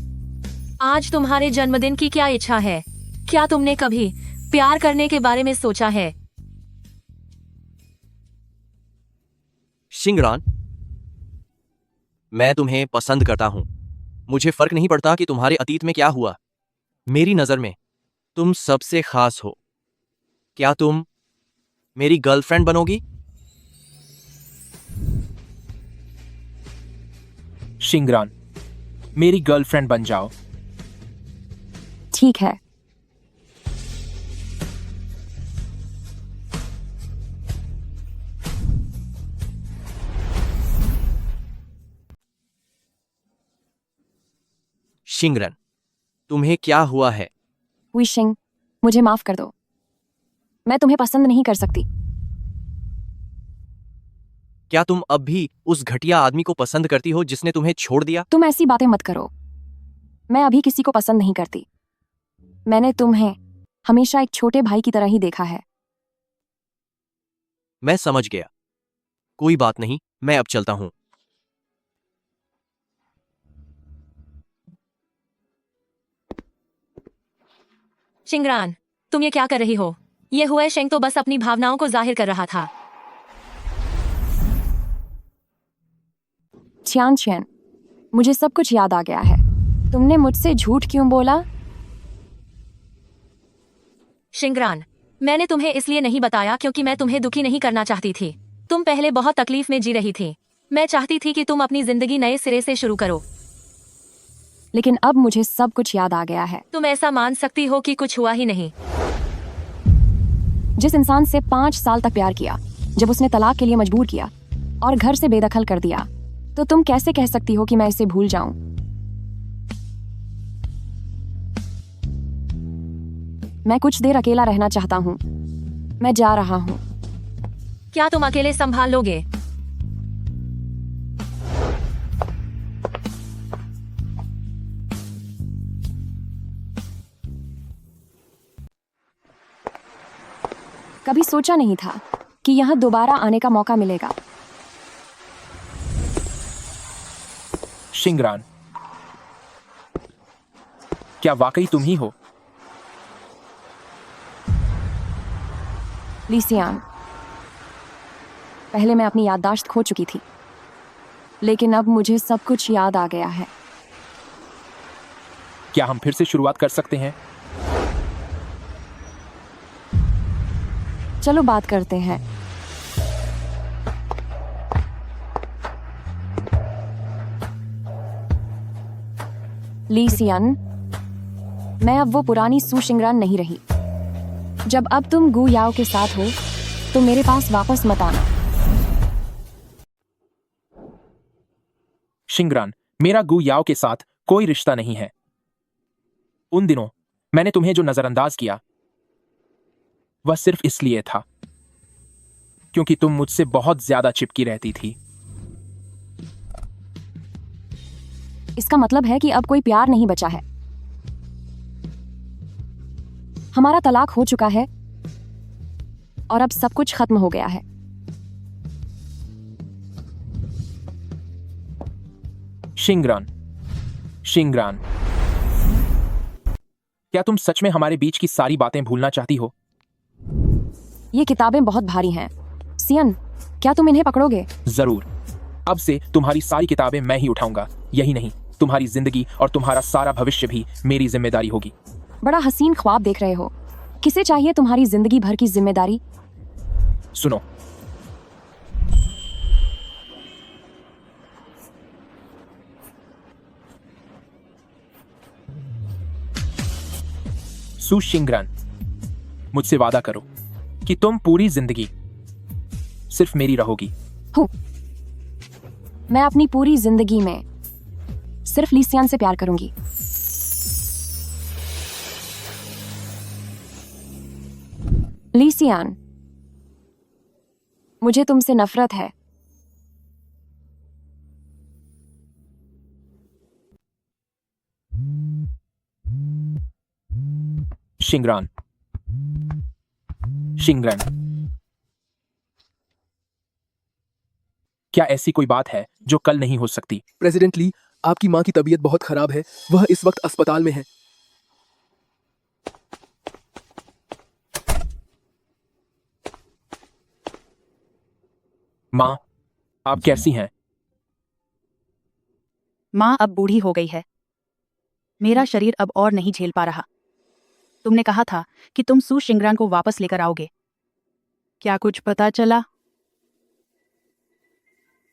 आज तुम्हारे जन्मदिन की क्या इच्छा है? क्या तुमने कभी प्यार करने के बारे में सोचा है? शिंगरान, मैं तुम्हें पसंद करता हूं। मुझे फर्क नहीं पड़ता कि तुम्हारे अतीत में क्या हुआ। मेरी नजर में तुम सबसे खास हो। क्या तुम मेरी गर्लफ्रेंड बनोगी? शिंगरान, मेरी गर्लफ्रेंड बन जाओ। ठीक है। शिंगरन, तुम्हें क्या हुआ है? विशिंग, मुझे माफ कर दो। मैं तुम्हें पसंद नहीं कर सकती। क्या तुम अब भी उस घटिया आदमी को पसंद करती हो जिसने तुम्हें छोड़ दिया? तुम ऐसी बातें मत करो। मैं अभी किसी को पसंद नहीं करती। मैंने तुम्हें हमेशा एक छोटे भाई की तरह ही देखा है। मैं समझ गया। कोई बात नहीं, मैं अब चलता हूं। शिंगरान, तुम ये क्या कर रही हो? ये हुए शेंग तो बस अपनी भावनाओं को जाहिर कर रहा था। छियान छियान, मुझे सब कुछ याद आ गया है। तुमने मुझसे झूठ क्यों बोला? शिंगरान, मैंने तुम्हें इसलिए नहीं बताया क्योंकि मैं तुम्हें दुखी नहीं करना चाहती थी। तुम पहले बहुत तकलीफ में जी रही थी। मैं चाहती थी कि तुम अपनी जिंदगी नए सिरे से शुरू करो। लेकिन अब मुझे सब कुछ याद आ गया है। तुम ऐसा मान सकती हो कि कुछ हुआ ही नहीं। जिस इंसान से 5 साल तक प्यार किया, जब उसने तलाक के लिए मजबूर किया और घर से बेदखल कर दिया, तो तुम कैसे कह सकती हो कि मैं इसे भूल जाऊं? मैं कुछ देर अकेला रहना चाहता हूं। मैं जा रहा हूं। क्या तुम अकेले संभाल लोगे? कभी सोचा नहीं था कि यहाँ दोबारा आने का मौका मिलेगा। शिंगरान, क्या वाकई तुम ही हो? ली सियान, पहले मैं अपनी याददाश्त खो चुकी थी, लेकिन अब मुझे सब कुछ याद आ गया है। क्या हम फिर से शुरुआत कर सकते हैं? चलो बात करते हैं। ली सियान, मैं अब वो पुरानी सू शिंगरान नहीं रही। जब अब तुम गु याओ के साथ हो तो मेरे पास वापस मत आना। शिंगरान, मेरा गु याओ के साथ कोई रिश्ता नहीं है। उन दिनों मैंने तुम्हें जो नजरअंदाज किया वह सिर्फ इसलिए था क्योंकि तुम मुझसे बहुत ज्यादा चिपकी रहती थी। इसका मतलब है कि अब कोई प्यार नहीं बचा है। हमारा तलाक हो चुका है और अब सब कुछ खत्म हो गया है। शिंगरान, शिंगरान, क्या तुम सच में हमारे बीच की सारी बातें भूलना चाहती हो? ये किताबें बहुत भारी हैं। सियन, क्या तुम इन्हें पकड़ोगे? जरूर। अब से तुम्हारी सारी किताबें मैं ही उठाऊंगा। यही नहीं, तुम्हारी जिंदगी और तुम्हारा सारा भविष्य भी मेरी जिम्मेदारी होगी। बड़ा हसीन ख्वाब देख रहे हो। किसे चाहिए तुम्हारी जिंदगी भर की जिम्मेदारी? सुनो, सु शिंगरान, मुझसे वादा करो कि तुम पूरी जिंदगी सिर्फ मेरी रहोगी। मैं अपनी पूरी जिंदगी में सिर्फ लीसियान से प्यार करूंगी। लीसियान, मुझे तुमसे नफरत है। शिंगरान, शिंगरान, क्या ऐसी कोई बात है जो कल नहीं हो सकती? प्रेसिडेंट ली, आपकी माँ की तबीयत बहुत खराब है। वह इस वक्त अस्पताल में है। माँ, आप कैसी हैं? माँ अब बूढ़ी हो गई है। मेरा शरीर अब और नहीं झेल पा रहा। तुमने कहा था कि तुम सु शिंगरान को वापस लेकर आओगे। क्या कुछ पता चला?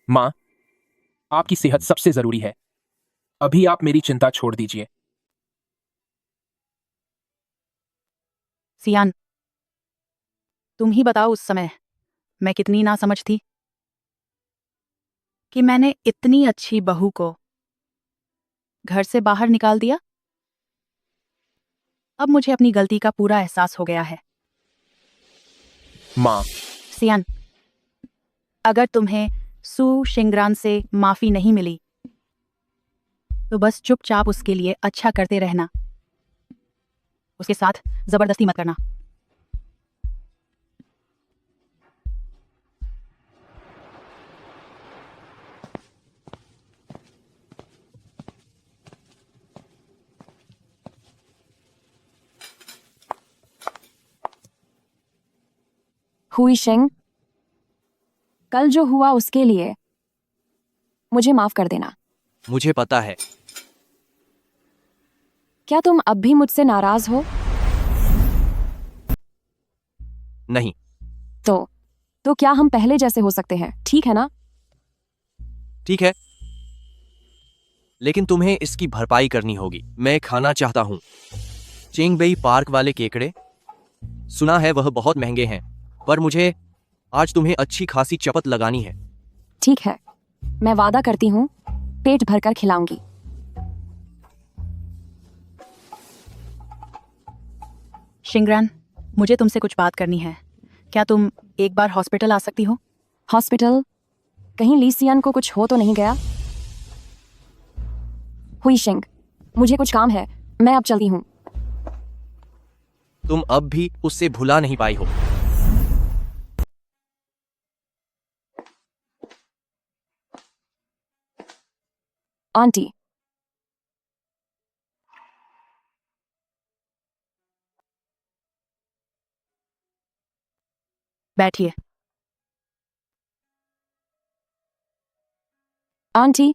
माँ, आपकी सेहत सबसे जरूरी है। अभी आप मेरी चिंता छोड़ दीजिए। सियान, तुम ही बताओ उस समय मैं कितनी नासमझ थी कि मैंने इतनी अच्छी बहू को घर से बाहर निकाल दिया। अब मुझे अपनी गलती का पूरा एहसास हो गया है। माँ, सियान, अगर तुम्हें सु शिंगरान से माफी नहीं मिली तो बस चुपचाप उसके लिए अच्छा करते रहना। उसके साथ जबरदस्ती मत करना। हुई शिंग, कल जो हुआ उसके लिए मुझे माफ कर देना। मुझे पता है। क्या तुम अब भी मुझसे नाराज हो? नहीं। तो क्या हम पहले जैसे हो सकते हैं? ठीक है ना? ठीक है, लेकिन तुम्हें इसकी भरपाई करनी होगी। मैं खाना चाहता हूँ। चिंगबेई पार्क वाले केकड़े, सुना है वह बहुत महंगे हैं, पर मुझे आज तुम्हें अच्छी खासी चपत लगानी है। ठीक है, मैं वादा करती हूँ पेट भरकर खिलाऊंगी। शिंगरान, मुझे तुमसे कुछ बात करनी है। क्या तुम एक बार हॉस्पिटल आ सकती हो? हॉस्पिटल? कहीं लीसियान को कुछ हो तो नहीं गया? हुई शिंग, मुझे कुछ काम है, मैं अब चलती हूँ। तुम अब भी उससे भुला नहीं पाई हो। आंटी, बैठिए। आंटी,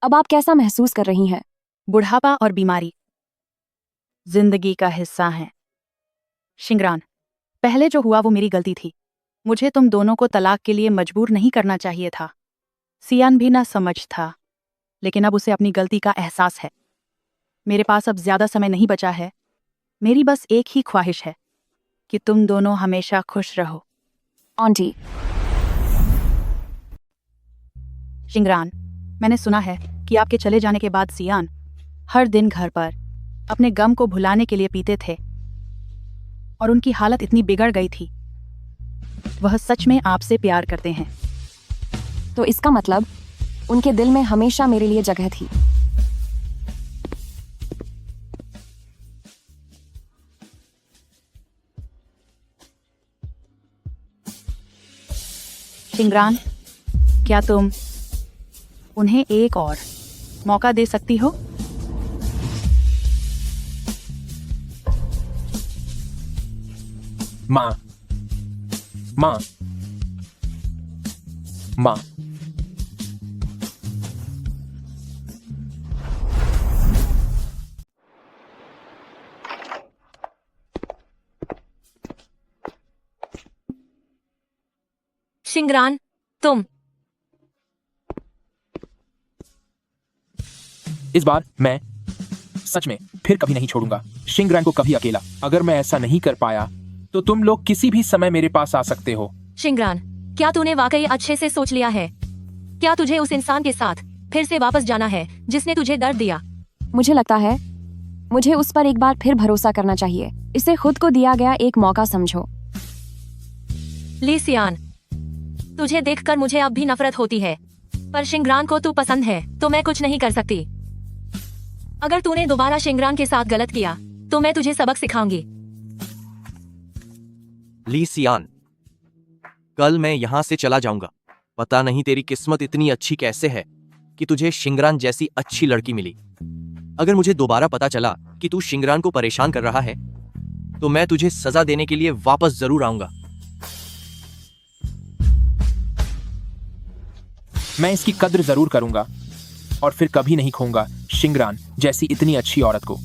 अब आप कैसा महसूस कर रही हैं? बुढ़ापा और बीमारी जिंदगी का हिस्सा है। शिंगरान, पहले जो हुआ वो मेरी गलती थी। मुझे तुम दोनों को तलाक के लिए मजबूर नहीं करना चाहिए था। सियान भी ना समझ था, लेकिन अब उसे अपनी गलती का एहसास है। मेरे पास अब ज्यादा समय नहीं बचा है। मेरी बस एक ही ख्वाहिश है कि तुम दोनों हमेशा खुश रहो। आंटी, शिंगरान, मैंने सुना है कि आपके चले जाने के बाद सियान हर दिन घर पर अपने गम को भुलाने के लिए पीते थे और उनकी हालत इतनी बिगड़ गई थी। वह सच में आपसे प्यार करते हैं। तो इसका मतलब उनके दिल में हमेशा मेरे लिए जगह थी। शिंगरान, क्या तुम उन्हें एक और मौका दे सकती हो? माँ, माँ, माँ। शिंगरान, तुम इस बार मैं सच में फिर कभी नहीं छोड़ूंगा शिंगरान को कभी अकेला। अगर मैं ऐसा नहीं कर पाया तो तुम लोग किसी भी समय मेरे पास आ सकते हो। शिंगरान, क्या तूने वाकई अच्छे से सोच लिया है? क्या तुझे उस इंसान के साथ फिर से वापस जाना है जिसने तुझे दर्द दिया? मुझे लगता है मुझे उस पर एक बार फिर भरोसा करना चाहिए। इसे खुद को दिया गया एक मौका समझो। ली सियान, तुझे देखकर मुझे अब भी नफरत होती है, पर शिंगरान को तू पसंद है तो मैं कुछ नहीं कर सकती। अगर तूने दोबारा शिंगरान के साथ गलत किया तो मैं तुझे सबक सिखाऊंगी। ली सियान, कल मैं यहाँ से चला जाऊंगा। पता नहीं तेरी किस्मत इतनी अच्छी कैसे है कि तुझे शिंगरान जैसी अच्छी लड़की मिली। अगर मुझे दोबारा पता चला कि तू शिंगरान को परेशान कर रहा है तो मैं तुझे सजा देने के लिए वापस जरूर आऊंगा। मैं इसकी कद्र जरूर करूंगा और फिर कभी नहीं खोऊंगा शिंगरान जैसी इतनी अच्छी औरत को।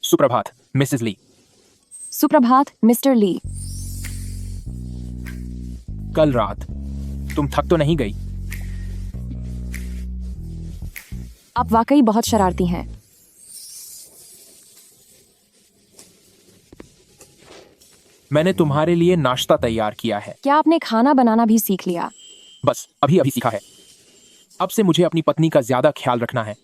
सुप्रभात मिसेस ली। सुप्रभात मिस्टर ली। कल रात तुम थक तो नहीं गई? आप वाकई बहुत शरारती हैं। मैंने तुम्हारे लिए नाश्ता तैयार किया है। क्या आपने खाना बनाना भी सीख लिया? बस अभी अभी सीखा है। अब से मुझे अपनी पत्नी का ज्यादा ख्याल रखना है।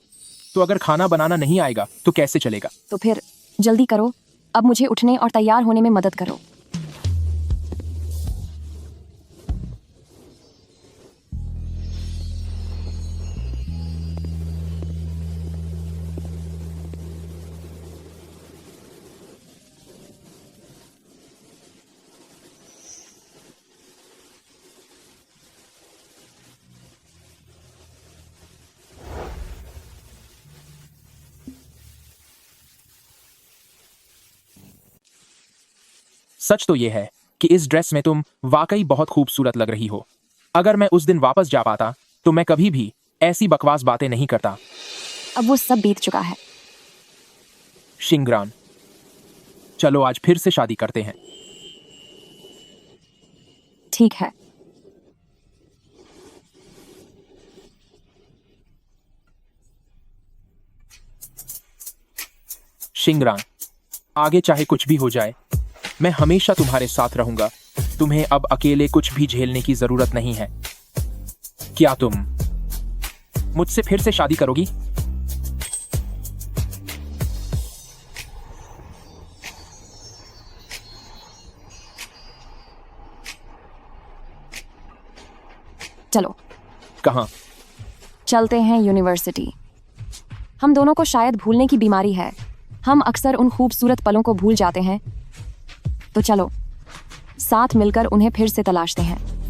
तो अगर खाना बनाना नहीं आएगा तो कैसे चलेगा? तो फिर जल्दी करो। अब मुझे उठने और तैयार होने में मदद करो। सच तो यह है कि इस ड्रेस में तुम वाकई बहुत खूबसूरत लग रही हो। अगर मैं उस दिन वापस जा पाता तो मैं कभी भी ऐसी बकवास बातें नहीं करता। अब वो सब बीत चुका है। शिंगरान, चलो आज फिर से शादी करते हैं। ठीक है। शिंगरान, आगे चाहे कुछ भी हो जाए मैं हमेशा तुम्हारे साथ रहूंगा। तुम्हें अब अकेले कुछ भी झेलने की जरूरत नहीं है। क्या तुम मुझसे फिर से शादी करोगी? चलो। कहाँ? चलते हैं यूनिवर्सिटी। हम दोनों को शायद भूलने की बीमारी है। हम अक्सर उन खूबसूरत पलों को भूल जाते हैं। तो चलो साथ मिलकर उन्हें फिर से तलाशते हैं।